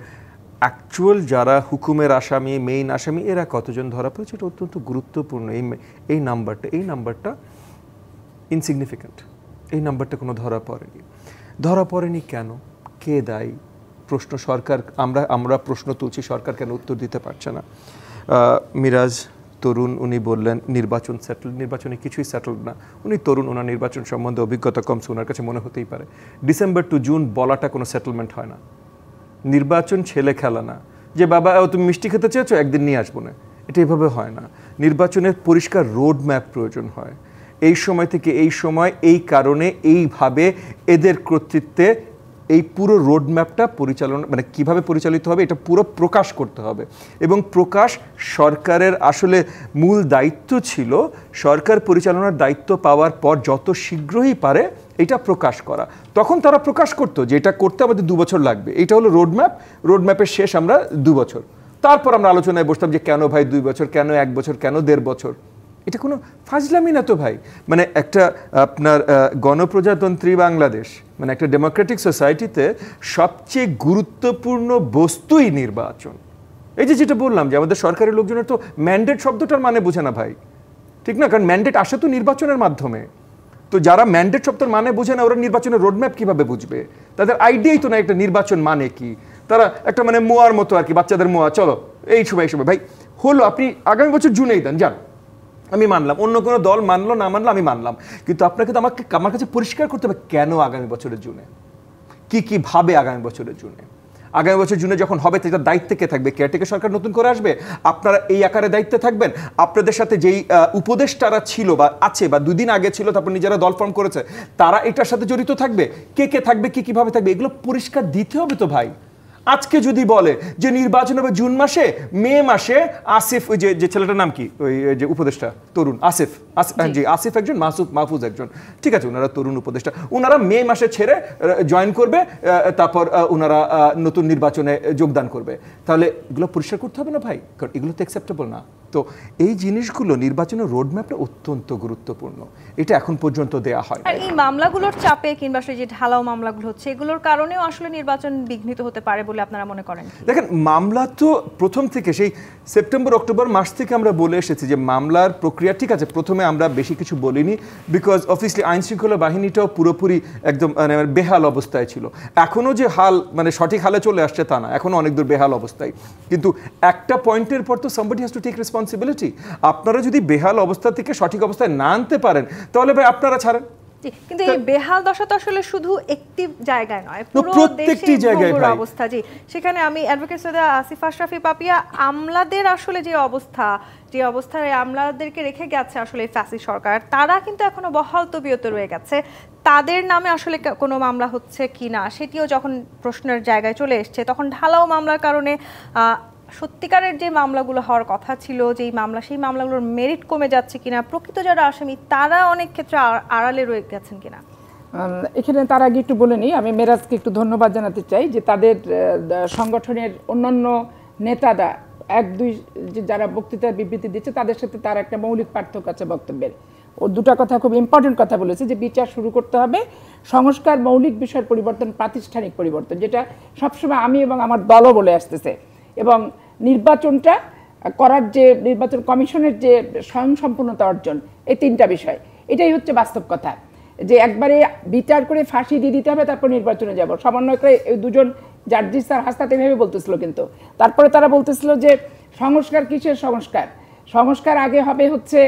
অ্যাকচুয়াল যারা হুকুমের আসামি, মেইন আসামি, এরা কতজন ধরা পড়েছে, এটা অত্যন্ত গুরুত্বপূর্ণ। এই নাম্বারটা ইনসিগনিফিক্যান্ট। এই নাম্বারটা কোনো ধরা পড়েনি কেন? কে দায়ী? প্রশ্ন সরকার, আমরা প্রশ্ন তুলছি, সরকার কেন উত্তর দিতে পারছে না? মিরাজ তরুণ, উনি বললেন নির্বাচন সেটেল। নির্বাচনে কিছুই সেটেল না। উনি তরুণ, ওনার নির্বাচন সম্বন্ধে অভিজ্ঞতা কম, ওনার কাছে মনে হতেই পারে। ডিসেম্বর টু জুন বলাটা কোনো সেটেলমেন্ট হয় না। নির্বাচন ছেলে খেলা না যে বাবা তুমি মিষ্টি খেতে চেয়েছো, একদিন নিয়ে আসবো না, এটা এভাবে হয় না। নির্বাচনের পরিষ্কার রোড ম্যাপ প্রয়োজন হয়। এই সময় থেকে এই সময়, এই কারণে, এইভাবে এদের কর্তৃত্বে এই পুরো রোড ম্যাপটা পরিচালনা, মানে কীভাবে পরিচালিত হবে, এটা পুরো প্রকাশ করতে হবে। এবং প্রকাশ সরকারের আসলে মূল দায়িত্ব ছিল। সরকার পরিচালনার দায়িত্ব পাওয়ার পর যত শীঘ্রই পারে এটা প্রকাশ করা। তখন তারা প্রকাশ করতো যে এটা করতে আমাদের 2 বছর লাগবে। এটা হলো রোড ম্যাপের শেষ আমরা 2 বছর। তারপর আমরা আলোচনায় বসতাম যে কেন ভাই 2 বছর, কেন 1 বছর, কেন 1.5 বছর। এটা কোনো ফাজলামি না তো ভাই। মানে একটা আপনার গণপ্রজাতন্ত্রী বাংলাদেশ, মানে একটা ডেমোক্রেটিক সোসাইটিতে সবচেয়ে গুরুত্বপূর্ণ বস্তুই নির্বাচন। এই যে যেটা বললাম যে আমাদের সরকারি লোকজনের তো ম্যান্ডেট শব্দটার মানে বোঝে না ভাই, ঠিক না? কারণ ম্যান্ডেট আসে তো নির্বাচনের মাধ্যমে। তো যারা ম্যান্ডেট শব্দের মানে বোঝে না, ওরা নির্বাচনের রোডম্যাপ কিভাবে বুঝবে? তাদের আইডিয়াই তো না একটা নির্বাচন মানে কি। তারা একটা মানে মোয়ার মতো আর কি, বাচ্চাদের মোয়া, চলো এই সময় ভাই হলো, আপনি আগামী বছর জুনেই দেন, যান, আমি মানলাম। অন্য কোনো দল মানলো না মানলো আমি মানলাম, কিন্তু আপনাকে তো আমার কাছে পরিষ্কার করতে হবে কেন আগামী বছরের জুনে, কি ভাবে আগামী বছরের জুনে। আগামী বছর জুনে যখন হবে তার দায়িত্বে কে থাকবে? কেয়ারটেকার সরকার নতুন করে আসবে, আপনারা এই আকারে দায়িত্বে থাকবেন। আপনাদের সাথে যেই উপদেষ্টারা ছিল বা আছে বা 2 দিন আগে ছিল, তারপর নিজেরা দল ফর্ম করেছে, তারা এটার সাথে জড়িত থাকবে। কে থাকবে, কিভাবে থাকবে, এগুলো পরিষ্কার দিতে হবে তো ভাই। আজকে যদি বলে যে নির্বাচন হবে জুন মাসে, মে মাসে আসিফ, ওই যে ছেলেটার নাম কি, ওই যে উপদেষ্টা তরুণ আসিফ, জি আসিফ একজন, মাহফুজ একজন, ঠিক আছে, ওনারা তরুণ উপদেষ্টা, ওনারা মে মাসে ছেড়ে জয়েন করবে, তারপর ওনারা নতুন নির্বাচনে যোগদান করবে। তাহলে এগুলো পরিষ্কার করতে হবে না ভাই, কারণ এগুলো তো অ্যাকসেপ্টেবল না। তো এই জিনিসগুলো নির্বাচনের রোডম্যাপটা অত্যন্ত গুরুত্বপূর্ণ, এটা এখন পর্যন্ত দেয়া হয়। আর এই মামলাগুলোর চাপে কিংবা সেই যে ঢালাও মামলাগুলো হচ্ছে, এগুলোর কারণেও আসলে নির্বাচন বিঘ্নিত হতে পারে বলে আপনারা মনে করেন? দেখেন, মামলা তো প্রথম থেকে সেই সেপ্টেম্বর অক্টোবর মাস থেকে আমরা বলে এসেছি যে মামলার প্রক্রিয়া, ঠিক আছে, প্রথমে আমরা বেশি কিছু বলিনি, বিকজ অবভিয়াসলি আইন শৃঙ্খলা বাহিনীটাও পুরোপুরি একদম মানে বেহাল অবস্থায় ছিল। এখনও যে হাল মানে সঠিক হালে চলে আসছে তা না, এখনও অনেক দূর বেহাল অবস্থায়, কিন্তু একটা পয়েন্টের পর তো somebody has to take responsibility। আপনারা যদি বেহাল অবস্থা থেকে সঠিক অবস্থায় না আনতে পারেন, তাহলে ভাই আপনারা ছাড়েন। কিন্তু এই বেহাল দশা তো আসলে শুধু একটি জায়গায় নয়, পুরো প্রত্যেকটি জায়গায় ভাই অবস্থা। জি, সেখানে আমি অ্যাডভোকেট সৈয়দা আসিফ আশরাফি পাপিয়া, আমলাদের আসলে যে অবস্থায় আমলাদেরকে রেখে গেছে আসলে ফ্যাসিস্ট সরকার, তারা কিন্তু এখনো বহাল তবিয়তে রয়ে গেছে। তাদের নামে আসলে কোনো মামলা হচ্ছে কিনা সেটিও যখন প্রশ্নের জায়গায় চলে এসছে, তখন ঢালাও মামলার কারণে সত্যিকারের যে মামলাগুলো হওয়ার কথা ছিল, সেই মামলাগুলোর মেরিট কমে যাচ্ছে কিনা, প্রকৃত যারা আসামি তারা অনেক ক্ষেত্রে আড়ালে রয়ে গেছেন কিনা। এখানে তার আগে একটু বলে নিই, আমি মেরাজকে একটু ধন্যবাদ জানাতে চাই যে তাদের সংগঠনের অন্যান্য নেতারা 1-2 যারা বক্তৃতার বিবৃতি দিচ্ছে, তাদের সাথে তার একটা মৌলিক পার্থক্য আছে বক্তব্যের। ও দুটা কথা খুব ইম্পর্টেন্ট কথা বলেছে, যে বিচার শুরু করতে হবে, সংস্কার মৌলিক বিষয়ের পরিবর্তন, প্রাতিষ্ঠানিক পরিবর্তন, যেটা সবসময় আমি এবং আমার দলও বলে আসতেছে, এবং নির্বাচনটা করার যে নির্বাচন কমিশনের যে স্বয়ংসম্পূর্ণতা অর্জন, এই 3টা বিষয়, এটাই হচ্ছে বাস্তব কথা। যে একবারে বিচার করে ফাঁসি দিয়ে দিতে হবে তারপর নির্বাচনে যাব, সমন্বয়করা এই 2জন জার্জিস আর হাসনাত এভাবে বলতেছিল, কিন্তু তারপরে তারা বলতেছিল যে সংস্কার কিসের সংস্কার আগে হবে হচ্ছে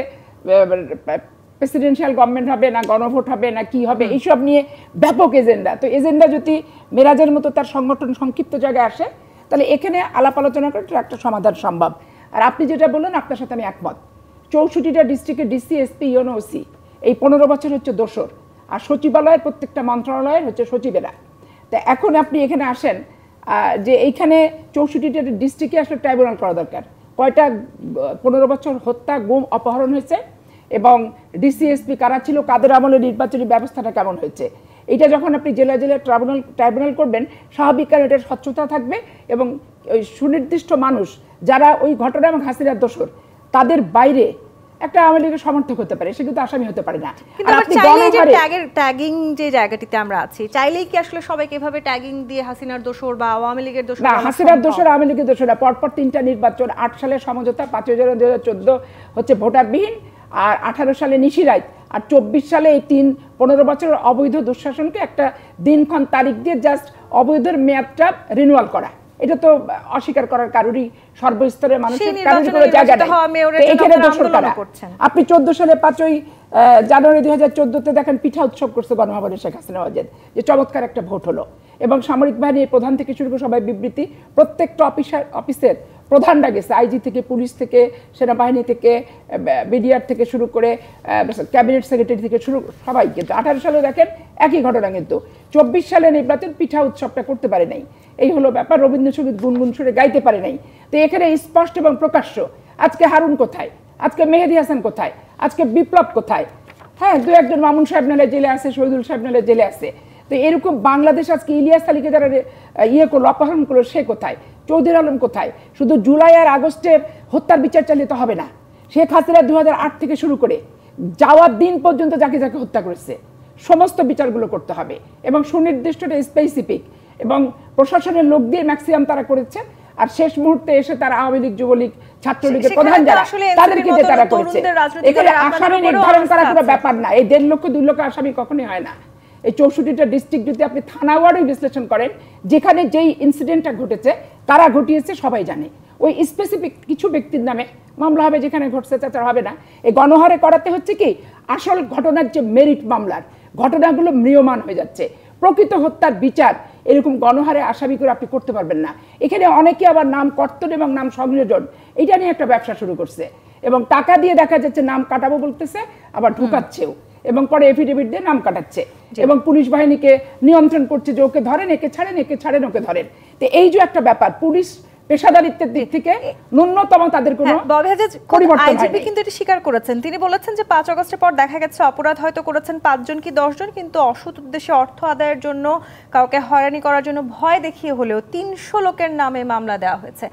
প্রেসিডেন্সিয়াল গভর্নমেন্ট হবে না গণভোট হবে না কি হবে, এইসব নিয়ে ব্যাপক এজেন্ডা। তো এজেন্ডা যদি মেরাজের মতো তার সংগঠন সংক্ষিপ্ত জায়গায় আসে, তাহলে এখানে আলাপ আলোচনা করে একটা সমাধান সম্ভব। আর আপনি যেটা বললেন, আপনার সাথে আমি একমত। 64টা ডিস্ট্রিক্টের ডিসি, এসপি, ইউনো, ওসি, এই 15 বছর হচ্ছে দোসর, আর সচিবালয়ের প্রত্যেকটা মন্ত্রণালয়ের হচ্ছে সচিবেরা। তা এখন আপনি এখানে আসেন যে এইখানে 64টা ডিস্ট্রিক্টে আসলে ট্রাইব্যুনাল করা দরকার। কয়টা 15 বছর হত্যা, গুম, অপহরণ হয়েছে, এবং ডিসি, এসপি কারা ছিল, কাদের আমলে নির্বাচনী ব্যবস্থাটা কেমন হয়েছে, এটা যখন আপনি জেলায় জেলায় ট্রাইব্যুনাল করবেন, স্বাভাবিক কারণে এটার স্বচ্ছতা থাকবে, এবং ওই সুনির্দিষ্ট মানুষ যারা ওই ঘটনা এবং হাসিনার দোষর, তাদের বাইরে একটা আওয়ামী লীগের সমর্থক হতে পারে, সে কিন্তু আসামি হতে পারে না। আর আপনি ট্যাগিং যে জায়গাটিতে আমরা আছি, চাইলেই কি আসলে সবাইকে এভাবে ট্যাগিং দিয়ে হাসিনার দোষর বা আওয়ামী লীগের দোষর? না, হাসিনার দোষর, আওয়ামী লীগের দোষর না। পরপর 3টা নির্বাচন, 8 সালের সমঝোতা, 5 জানুয়ারি 2014 হচ্ছে ভোটারবিহীন, আর 18 সালে নিশিরাত, আর 24 সালে এই 15 বছরের অবৈধ দুঃশাসনকে একটা দিনক্ষণ তারিখ দিয়ে জাস্ট অবৈধের মেয়াদটা রিনিউয়াল করা, এটা তো অস্বীকার করার কারোরই সর্বস্তরের মানুষের কারোর কোনো জায়গা নেই। এখানে দোষর কারা? আপনি 14 সালে 5ই জানুয়ারি 2014-তে দেখেন পিঠা উৎসব করছে গণভবনে শেখ হাসিনা ওয়াজেদ, যে চমৎকার একটা ভোট হলো, এবং সামরিক বাহিনীর প্রধান থেকে শুরু করে সবাই বিবৃতি, প্রত্যেকটা অফিসের প্রধানরা গেছে, আইজি থেকে, পুলিশ থেকে, সেনাবাহিনী থেকে, বিডিআর থেকে শুরু করে ক্যাবিনেট সেক্রেটারি থেকে শুরু, সবাই। কিন্তু 18 সালে দেখেন একই ঘটনা, কিন্তু 24 সালে নির্বাচন পিঠা উৎসবটা করতে পারে নাই, এই হলো ব্যাপার। রবীন্দ্রসঙ্গীত গুনগুন সুরে গাইতে পারে নাই। তো এখানে স্পষ্ট এবং প্রকাশ্য, আজকে হারুন কোথায়, আজকে মেহেদী হাসান কোথায়, আজকে বিপ্লব কোথায়? হ্যাঁ, 2-1 মামুন সাহেব নালে জেলে আছে, শহীদুল সাহেব নালে জেলে আছে। তো এরকম বাংলাদেশ আজকে ইলিয়াস আলীকে যারা করলো, অপহরণ করলো, সে কোথায়? চৌধুরী আলম কোথায়? শুধু জুলাই আর আগস্টের হত্যার বিচার চালিয়ে তো হবে না। শেখ হাসিনা 2008 থেকে শুরু করে যাওয়ার দিন পর্যন্ত যাকে যাকে হত্যা করেছে, সমস্ত বিচারগুলো করতে হবে, এবং সুনির্দিষ্ট, স্পেসিফিক, এবং প্রশাসনের লোক দিয়ে ম্যাক্সিমাম তারা করেছে। আর শেষ মুহূর্তে এসে তারা আওয়ামী লীগ, যুবলীগ, ছাত্রলীগের সেখানে প্রধান তো যারা আসলে তাদেরকে NCP দিয়ে তারা মতো করেছে। তরুণদের রাজনীতি এখানে করে আপনাদের আসামি উপরেও নির্ধারণ করা আস্থা কোনো আছে। ব্যাপার না। এই 1.5 লক্ষ 2 লক্ষ আসামি কখনোই হয় না। এই 64টা ডিস্ট্রিক্ট যদি আপনি থানা ওয়ার্ডে বিশ্লেষণ করেন, যেখানে যেই ইনসিডেন্টটা ঘটেছে কারা ঘটিয়েছে সবাই জানে। ওই স্পেসিফিক কিছু ব্যক্তির নামে মামলা হবে, যেখানে ঘটছে তাছাড়া হবে না। এই গণহারে করাতে হচ্ছে কি, আসল ঘটনার যে মেরিট মামলার ঘটনাগুলো ম্রিয়মান হয়ে যাচ্ছে। প্রকৃত হত্যার বিচার এরকম গণহারে আসামি করে আপনি করতে পারবেন না। এখানে অনেকে আবার নাম কর্তন এবং নাম সংযোজন এটা নিয়ে একটা ব্যবসা শুরু করছে, এবং টাকা দিয়ে দেখা যাচ্ছে নাম কাটাবো বলতেছে, আবার ঢুকাচ্ছেও, এবং পরে এফিডেভিট দিয়ে নাম কাটাচ্ছে, এবং পুলিশ বাহিনীকে নিয়ন্ত্রণ করছে যে ওকে ধরেন, একে ছাড়েন, একে ছাড়েন, ওকে ধরেন। তো এই যে একটা ব্যাপার, পুলিশ পেশাদারিত্বের দিক থেকে ন্যূনতম তাদের কোনো পরিবর্তন আইজিপি হয়নি। কিন্তু এটা স্বীকার করেছেন। তিনি বলেছেন যে 5 আগস্টের পর দেখা গেছে অপরাধ হয়তো করেছেন 5 জন কি 10 জন, কিন্তু অসৎ উদ্দেশ্যে অর্থ আদায়ের জন্য, কাউকে হয়রানি করার জন্য ভয় দেখিয়ে হলেও 300 লোকের নামে মামলা দেওয়া হয়েছে।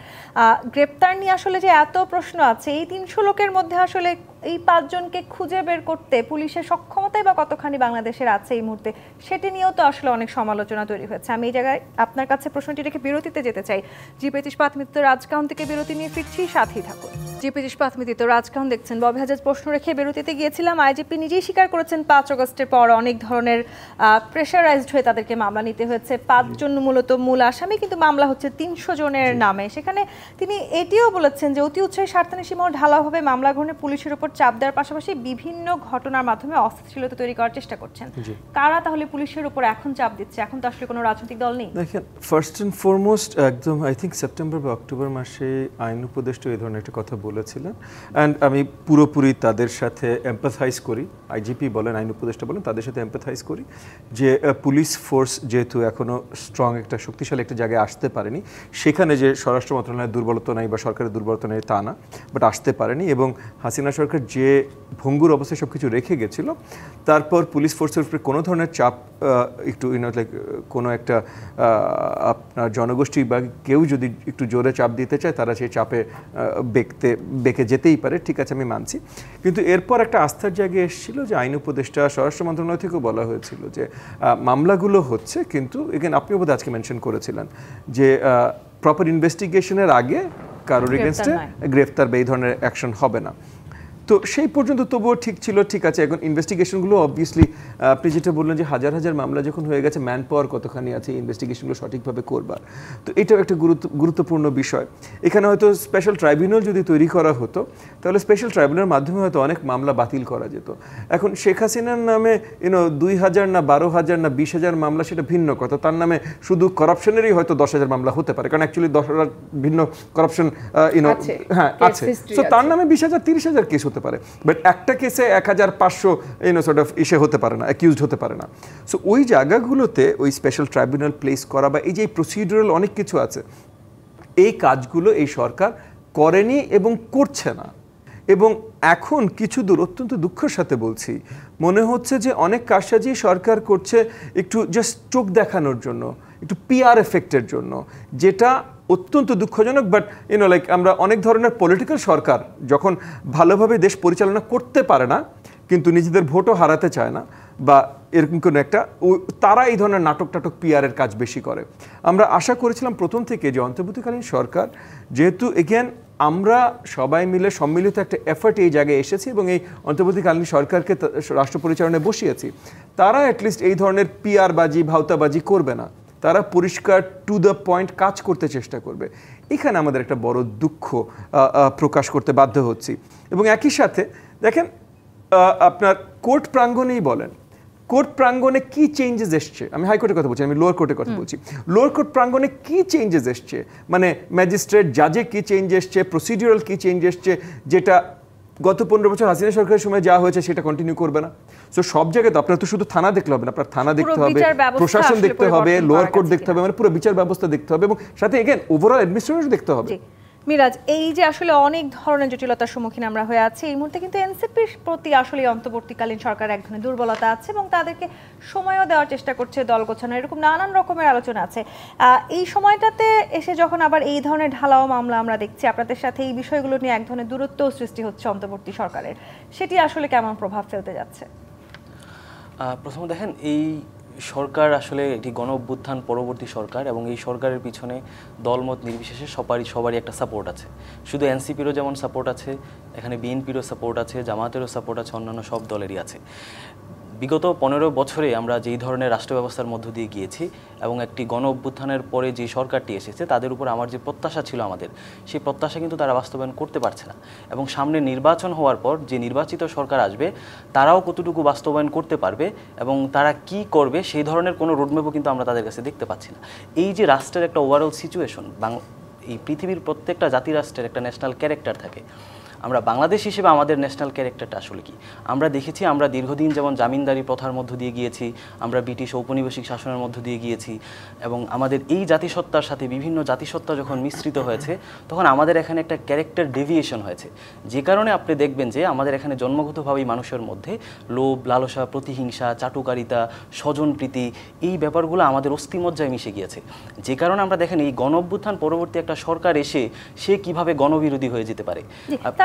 গ্রেপ্তার নিয়ে আসলে যে এত প্রশ্ন আছে, এই 300 লোকের মধ্যে আসলে এই 5 জনকে খুঁজে বের করতে পুলিশের সক্ষমতাই বা কতখানি বাংলাদেশের আছে এই মুহূর্তে, সেটি নিয়েও তো আসলে অনেক সমালোচনা তৈরি হয়েছে। আমি এই জায়গায় আপনার কাছে প্রশ্নটি রেখে বিরতিতে যেতে চাই। জি25 ইস্পাত-মিত্র রাজকাহন থেকে বিরতি নিয়ে ফিরছি, সাথেই থাকুন। জি25 ইস্পাত-মিত্র রাজকাহন দেখছেন। ববি হাজাজ প্রশ্ন রেখে বিরতিতে গিয়েছিলাম। আইজিপি নিজেই স্বীকার করেছেন 5 আগস্টের পর অনেক ধরনের প্রেশারাইজড হয়ে তাদেরকে মামলা নিতে হয়েছে। 5 জন মূলত মূল আসামি, কিন্তু মামলা হচ্ছে 300 জনের নামে। সেখানে তিনি এটিও বলেছেন যে অতি উৎসাহী স্বার্থান্বেষী মহল ঢালাওভাবে মামলা গ্রহণে পুলিশের উপর চাপ দেওয়ার পাশাপাশি বিভিন্ন ঘটনার মাধ্যমে অস্থিতিশীলতা তৈরি করার চেষ্টা করছেন। কারা তাহলে পুলিশের উপর এখন চাপ দিচ্ছে? এখন তো আসলে কোনো রাজনৈতিক দল নেই। দেখেন, ফার্স্ট এন্ড ফরমোস্ট একদম আই থিঙ্ক সেপ্টেম্বর বা অক্টোবর মাসে আইন উপদেষ্টা এই ধরনের একটা কথা বলেছিলেন, অ্যান্ড আমি পুরোপুরি তাদের সাথে এম্পাথাইজ করি। আইজিপি বলেন, আইন উপদেষ্টা বলেন, তাদের সাথে এম্পাথাইজ করি যে পুলিশ ফোর্স যেহেতু এখনও স্ট্রং একটা শক্তিশালী একটা জায়গায় আসতে পারেনি, সেখানে যে স্বরাষ্ট্র মন্ত্রণালয়ের দুর্বলতা নাই বা সরকারের দুর্বলতা নেই তা না, বাট আসতে পারেনি। এবং হাসিনা সরকার যে ভঙ্গুর অবস্থায় সব কিছু রেখে গেছিলো, তারপর পুলিশ ফোর্সের উপরে কোনো ধরনের চাপ একটু লাইক কোনো একটা আপনার জনগোষ্ঠী বা কেউ যদি একটু জোরে চাপ দিতে চায়, তারা সেই চাপে বেঁকে যেতেই পারে, ঠিক আছে, আমি মানছি। কিন্তু এরপর একটা আস্থার জায়গায় এসেছিল যে আইন উপদেষ্টা, স্বরাষ্ট্র মন্ত্রণালয় থেকেও বলা হয়েছিল যে মামলাগুলো হচ্ছে, কিন্তু এখানে আপনিও বোধহয় আজকে মেনশন করেছিলেন যে প্রপার ইনভেস্টিগেশনের আগে কারোর এগেনস্টে গ্রেফতার বা এই ধরনের অ্যাকশন হবে না। তো সেই পর্যন্ত তবুও ঠিক ছিল, ঠিক আছে। এখন ইনভেস্টিগেশনগুলো অবভিয়াসলি আপনি যেটা বললেন যে হাজার হাজার মামলা যখন হয়ে গেছে, ম্যান পাওয়ার কতখানি আছে ইনভেস্টিগেশনগুলো সঠিকভাবে করবার, তো এটাও একটা গুরুত্বপূর্ণ বিষয়। এখানে হয়তো স্পেশাল ট্রাইব্যুনাল যদি তৈরি করা হতো, তাহলে স্পেশাল ট্রাইব্যুনালের মাধ্যমে হয়তো অনেক মামলা বাতিল করা যেত। এখন শেখ হাসিনার নামে 2000 না 12,000 না 20,000 মামলা, সেটা ভিন্ন কথা। তার নামে শুধু করাপশনেরই হয়তো 10,000 মামলা হতে পারে, কারণ অ্যাকচুয়ালি 10,000 ভিন্ন করাপশন হ্যাঁ আছে। তো তার নামে 20,000 30,000 কেস হতে পারে, বাট একটা কেসে 1,500 সর্ট অফ ইসে হতে পারে না, অ্যাকিউজড হতে পারে না। সো ওই জায়গাগুলোতে ওই স্পেশাল ট্রাইব্যুনাল প্লেস করা বা এই যে প্রসিডিউরাল অনেক কিছু আছে, এই কাজগুলো এই সরকার করেনি এবং করছে না। এবং এখন কিছু দূর, অত্যন্ত দুঃখের সাথে বলছি, মনে হচ্ছে যে অনেক কারসাজি সরকার করছে একটু জাস্ট চোখ দেখানোর জন্য, একটু পিআর এফেক্টের জন্য, যেটা অত্যন্ত দুঃখজনক। বাট লাইক আমরা অনেক ধরনের পলিটিক্যাল সরকার যখন ভালোভাবে দেশ পরিচালনা করতে পারে না, কিন্তু নিজেদের ভোটও হারাতে চায় না বা এরকম কোনো একটা, তারা এই ধরনের নাটক পিআরের কাজ বেশি করে। আমরা আশা করেছিলাম প্রথম থেকে যে অন্তর্বর্তীকালীন সরকার, যেহেতু এগেন আমরা সবাই মিলে সম্মিলিত একটা এফার্ট এই জায়গায় এসেছি এবং এই অন্তর্বর্তীকালীন সরকারকে রাষ্ট্র পরিচালনায় বসিয়েছি, তারা অ্যাটলিস্ট এই ধরনের পিআর বাজি, ভাওতাবাজি করবে না। তারা পরিষ্কার টু দ্য পয়েন্ট কাজ করতে চেষ্টা করবে। এখানে আমাদের একটা বড় দুঃখ প্রকাশ করতে বাধ্য হচ্ছি। এবং একই সাথে দেখেন, আপনার কোর্ট প্রাঙ্গণেই বলেন, কোর্ট প্রাঙ্গণে কি চেঞ্জেস এসছে, আমি হাইকোর্টের কথা বলছি, আমি লোয়ার কোর্টের কথা বলছি, লোয়ার কোর্ট প্রাঙ্গণে কি চেঞ্জেস এসছে, মানে ম্যাজিস্ট্রেট জাজে কি চেঞ্জ এসছে, প্রসিডিউরাল কি চেঞ্জ এসছে, যেটা গত 15 বছর হাসিনা সরকারের সময় যা হয়েছে সেটা কন্টিনিউ করবে না। সো সব জায়গায় তো আপনার তো শুধু থানা দেখলে হবে না, আপনার থানা দেখতে হবে, প্রশাসন দেখতে হবে, লোয়ার কোর্ট দেখতে হবে, মানে পুরো বিচার ব্যবস্থা দেখতে হবে, এবং সাথে এগেন ওভারঅল অ্যাডমিনিস্ট্রেশন দেখতে হবে। মিরাজ, এই যে আসলে অনেক ধরনের জটিলতার সম্মুখীন আমরা হয়ে আছি এই মুহূর্তে, কিন্তু এনসিপির প্রতি আসলে অন্তর্বর্তীকালীন সরকার এক ধরনের দুর্বলতা আছে এবং তাদেরকে সময়ও দেওয়ার চেষ্টা করছে, দল গোছানো, এরকম নানান রকমের আলোচনা আছে। এই সময়টাতে এসে যখন আবার এই ধরনের ঢালাও মামলা আমরা দেখছি, আপনাদের সাথে এই বিষয়গুলো নিয়ে এক ধরনের দূরত্ব সৃষ্টি হচ্ছে অন্তর্বর্তী সরকারের, সেটি আসলে কেমন প্রভাব ফেলতে যাচ্ছে? প্রথমে দেখেন, এই সরকার আসলে একটি গণ অভ্যুত্থান পরবর্তী সরকার, এবং এই সরকারের পিছনে দলমত নির্বিশেষে সবারই একটা সাপোর্ট আছে। শুধু এনসিপিরও যেমন সাপোর্ট আছে, এখানে বিএনপিরও সাপোর্ট আছে, জামাতেরও সাপোর্ট আছে, অন্যান্য সব দলেরই আছে। বিগত 15 বছরে আমরা যেই ধরনের রাষ্ট্র ব্যবস্থার মধ্য দিয়ে গিয়েছি এবং একটি গণ অভ্যুত্থানের পরে যে সরকারটি এসেছে তাদের উপর আমার যে প্রত্যাশা ছিল আমাদের, সেই প্রত্যাশা কিন্তু তারা বাস্তবায়ন করতে পারছে না। এবং সামনে নির্বাচন হওয়ার পর যে নির্বাচিত সরকার আসবে তারাও কতটুকু বাস্তবায়ন করতে পারবে এবং তারা কি করবে সেই ধরনের কোনো রোডম্যাপও কিন্তু আমরা তাদের কাছে দেখতে পাচ্ছি না। এই যে রাষ্ট্রের একটা ওভারঅল সিচুয়েশন, এই পৃথিবীর প্রত্যেকটা জাতিরাষ্ট্রের একটা ন্যাশনাল ক্যারেক্টার থাকে। আমরা বাংলাদেশ হিসেবে আমাদের ন্যাশনাল ক্যারেক্টারটা আসলে কি? আমরা দেখেছি আমরা দীর্ঘদিন যেমন জামিনদারি প্রথার মধ্য দিয়ে গিয়েছি, আমরা ব্রিটিশ ঔপনিবেশিক শাসনের মধ্য দিয়ে গিয়েছি, এবং আমাদের এই জাতিসত্তার সাথে বিভিন্ন জাতিসত্তা যখন মিশ্রিত হয়েছে তখন আমাদের এখানে একটা ক্যারেক্টার ডেভিয়েশন হয়েছে, যে কারণে আপনি দেখবেন যে আমাদের এখানে জন্মগতভাবেই মানুষের মধ্যে লোভ, লালসা, প্রতিহিংসা, চাটুকারিতা, স্বজনপ্রীতি, এই ব্যাপারগুলো আমাদের অস্থিমজ্জায় মিশে গিয়েছে। যে কারণে আমরা দেখেন এই গণ অভ্যুত্থান পরবর্তী একটা সরকার এসে সে কিভাবে গণবিরোধী হয়ে যেতে পারে।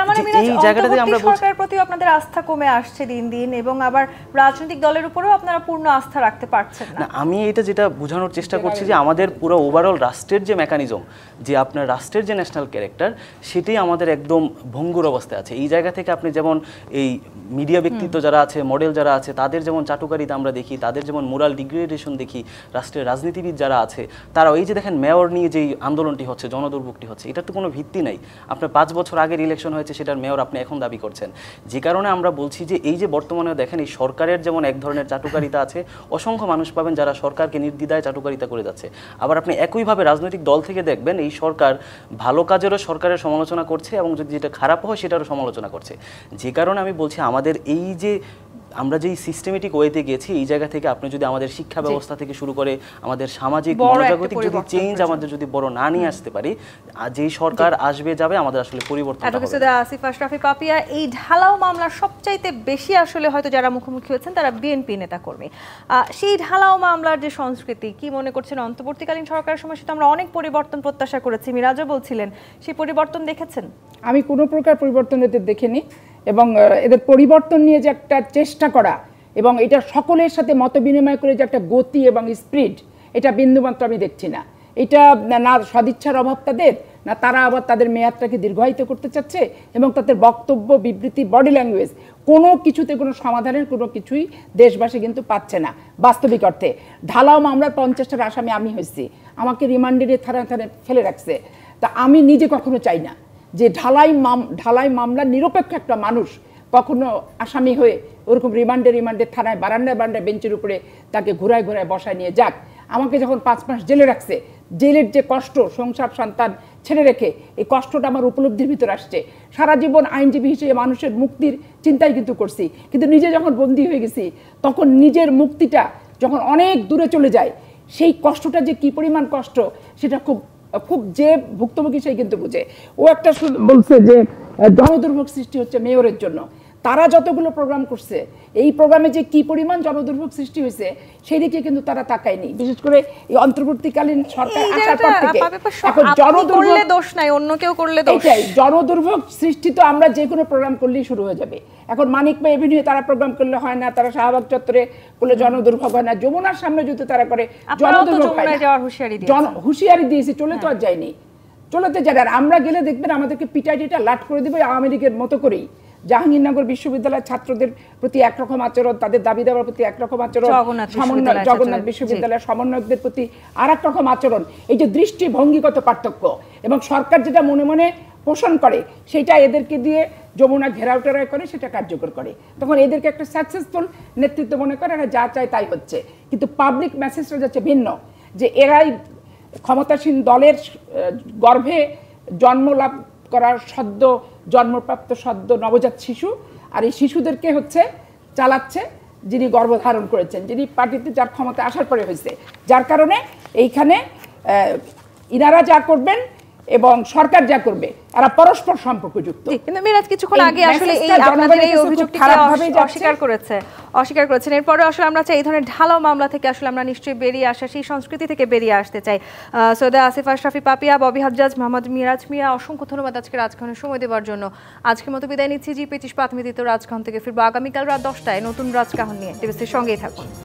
মানে এই জায়গাটাতে আমরা সরকারের প্রতি আপনাদের আস্থা কমে আসছে দিন দিন, এবং আবার রাজনৈতিক দলের উপরেও আপনারা পূর্ণ আস্থা রাখতে পারছেন না। আমি এটা যেটা বোঝানোর চেষ্টা করছি যে আমাদের পুরো ওভারঅল রাষ্ট্রের যে মেকানিজম, যে আপনার রাষ্ট্রের যে ন্যাশনাল ক্যারেক্টার, সেটাই আমাদের একদম ভঙ্গুর অবস্থায় আছে। এই জায়গা থেকে আপনি যেমন এই মিডিয়া ব্যক্তিত্ব যারা আছে, মডেল যারা আছে, তাদের যেমন চাটুকারিতা আমরা দেখি, তাদের যেমন মোরাল ডিগ্রেডেশন দেখি, রাষ্ট্রের রাজনীতিবিদ যারা আছে তারা এই যে দেখেন মেয়র নিয়ে যেই আন্দোলনটি হচ্ছে, জনদুর্ভোগটি হচ্ছে, এটার তো কোনো ভিত্তি নাই। আপনার 5 বছর আগের ইলেকশন হয়েছে, সেটার মেয়র আপনি এখন দাবি করছেন। যে কারণে আমরা বলছি যে এই যে বর্তমানে দেখেন এই সরকারের যেমন এক ধরনের চাটুকারিতা আছে, অসংখ্য মানুষ পাবেন যারা সরকারকে নির্দ্বিধায় চাটুকারিতা করে যাচ্ছে। আবার আপনি একইভাবে রাজনৈতিক দল থেকে দেখবেন এই সরকার ভালো কাজেরও সরকারের সমালোচনা করছে এবং যদি যেটা খারাপ হয় সেটারও সমালোচনা করছে। যে কারণে আমি বলছি আমাদের এই যে আমরা যেই সিস্টেমেটিক ওয়েতে গেছি, এই জায়গা থেকে আপনি যদি আমাদের শিক্ষা ব্যবস্থা থেকে শুরু করে আমাদের সামাজিক মনোজাগতিক যদি চেঞ্জ আমাদের যদি বড় না নিয়ে আসতে পারি, যেই সরকার আসবে যাবে আমাদের আসলে পরিবর্তন হবে। আসিফ আশরাফি পাপিয়া, এই ঢালাও মামলার সবচাইতে বেশি আসলে হয়তো যারা মুখোমুখি হয়েছেন তারা বিএনপি নেতাকর্মী। সেই ঢালাও মামলার যে সংস্কৃতি, কি মনে করছেন অন্তর্বর্তীকালীন সরকারের সময় সেটা আমরা অনেক পরিবর্তন প্রত্যাশা করেছি, মিরাজও বলছিলেন, সেই পরিবর্তন দেখেছেন? আমি কোনো প্রকার পরিবর্তন এদের দেখিনি, এবং এদের পরিবর্তন নিয়ে যে একটা চেষ্টা করা এবং এটা সকলের সাথে মত বিনিময় করে যে একটা গতি এবং স্পিড, এটা বিন্দুমাত্র আমি দেখছি না। এটা না সদিচ্ছার অভাব তাদের, না তারা আবার তাদের মেয়াদটাকে দীর্ঘায়িত করতে চাচ্ছে, এবং তাদের বক্তব্য, বিবৃতি, বডি ল্যাঙ্গুয়েজ কোনো কিছুতে কোনো সমাধানের কোনো কিছুই দেশবাসী কিন্তু পাচ্ছে না বাস্তবিক অর্থে। ঢালাও মামলার 50টার আসামি আমি হয়েছি, আমাকে রিমান্ডে থানায় ফেলে রাখছে। তা আমি নিজে কখনো চাই না যে ঢালাই মামলার নিরপেক্ষ একটা মানুষ কখনো আসামি হয়ে ওরকম রিমান্ডে থানায় বারান্দায় বেঞ্চের উপরে তাকে ঘুরায় বসায় নিয়ে যাক। আমাকে যখন 5 মাস জেলে রাখছে, জেলের যে কষ্ট, সংসার সন্তান ছেড়ে রেখে এই কষ্টটা আমার উপলব্ধির ভিতর আসছে। সারা জীবন আইনজীবী হিসেবে মানুষের মুক্তির চিন্তাই কিন্তু করছি, কিন্তু নিজে যখন বন্দী হয়ে গেছি তখন নিজের মুক্তিটা যখন অনেক দূরে চলে যায়, সেই কষ্টটা যে কি পরিমাণ কষ্ট সেটা খুব যে ভুক্তভোগী সেই কিন্তু বুঝে। ও একটা বলছে যে জনদুর্ভোগ সৃষ্টি হচ্ছে মেয়রের জন্য। তারা যতগুলো প্রোগ্রাম করছে, এই প্রোগ্রামে যে কি পরিমাণ জনদুর্ভোগ সৃষ্টি হয়েছে সেই দিকে কিন্তু তারা তাকায়নি, বিশেষ করে এই অন্তর্বর্তীকালীন সরকার আসার পর থেকে। এখন জনদুর্ভোগ দোষ নাই, অন্য কেউ করলে দোষ। এটাই জনদুর্ভোগ সৃষ্টি তো আমরা যে কোনো প্রোগ্রাম করলেই শুরু হয়ে যাবে। এখন মানিক ভাই এভিনিউ তারা প্রোগ্রাম করলে হয় না, তারা শাহবাগ চত্বরে করলে জনদুর্ভোগ হয় না, যমুনার সামনে যদি তারা করে জনদুর্ভোগ হয় না। হুঁশিয়ারি দিয়েছি, চলে তো আর যায়নি, চলেতে যায়। আর আমরা গেলে দেখবেন আমাদেরকে পিটাইটা লাট করে দেবে আওয়ামী লীগের মতো করেই। জাহাঙ্গীরনগর বিশ্ববিদ্যালয়ের ছাত্রদের প্রতি একরকম আচরণ, তাদের দাবি দেওয়ার প্রতি একরকম আচরণ, জগন্নাথ বিশ্ববিদ্যালয়ের সমন্বয়কদের প্রতি আর এক রকম আচরণ। এই যে দৃষ্টিভঙ্গিগত পার্থক্য, এবং সরকার যেটা মনে মনে পোষণ করে সেটা এদেরকে দিয়ে যমুনা ঘেরাও টেরাও করে, সেটা কার্যকর করে। তখন এদেরকে একটা সাকসেসফুল নেতৃত্ব মনে করে, এরা যা চায় তাই হচ্ছে। কিন্তু পাবলিক মেসেজটা যাচ্ছে ভিন্ন, যে এরাই ক্ষমতাসীন দলের গর্ভে জন্ম লাভ করার জন্মপ্রাপ্ত সদ্য নবজাত শিশু, আর এই শিশুদেরকে হচ্ছে চালাচ্ছে যিনি গর্ভধারণ করেছেন, যিনি পার্টিতে যার ক্ষমতা আসার পরে হয়েছে। যার কারণে এইখানে ইনারা যা করবেন এবং সরকার যা করবে এরা পরস্পর সম্পর্কযুক্ত। কিন্তু মিরাজ কিছুক্ষণ আগে আসলে এই আপনাদের এই অভিযোগটি অস্বীকার করেছেন। এরপরে আসলে আমরা চাই এই ধরনের ঢালাও মামলা থেকে আসলে আমরা নিশ্চয়ই বেরিয়ে আসা, সেই সংস্কৃতি থেকে বেরিয়ে আসতে চাই। সৈয়দা আসিফ আশরাফি পাপিয়া, ববি হাজ্জাজ, মোহাম্মদ মিরাজ মিয়া, অসংখ্য ধন্যবাদ আজকে রাজকাহনে সময় দেওয়ার জন্য। আজকের মতো বিদায় নিচ্ছি। জি25 প্রাথমিক রাজকাহন থেকে ফিরবো আগামীকাল রাত 10টায় নতুন রাজকাহন নিয়ে। টিভিসির সঙ্গেই থাকুন।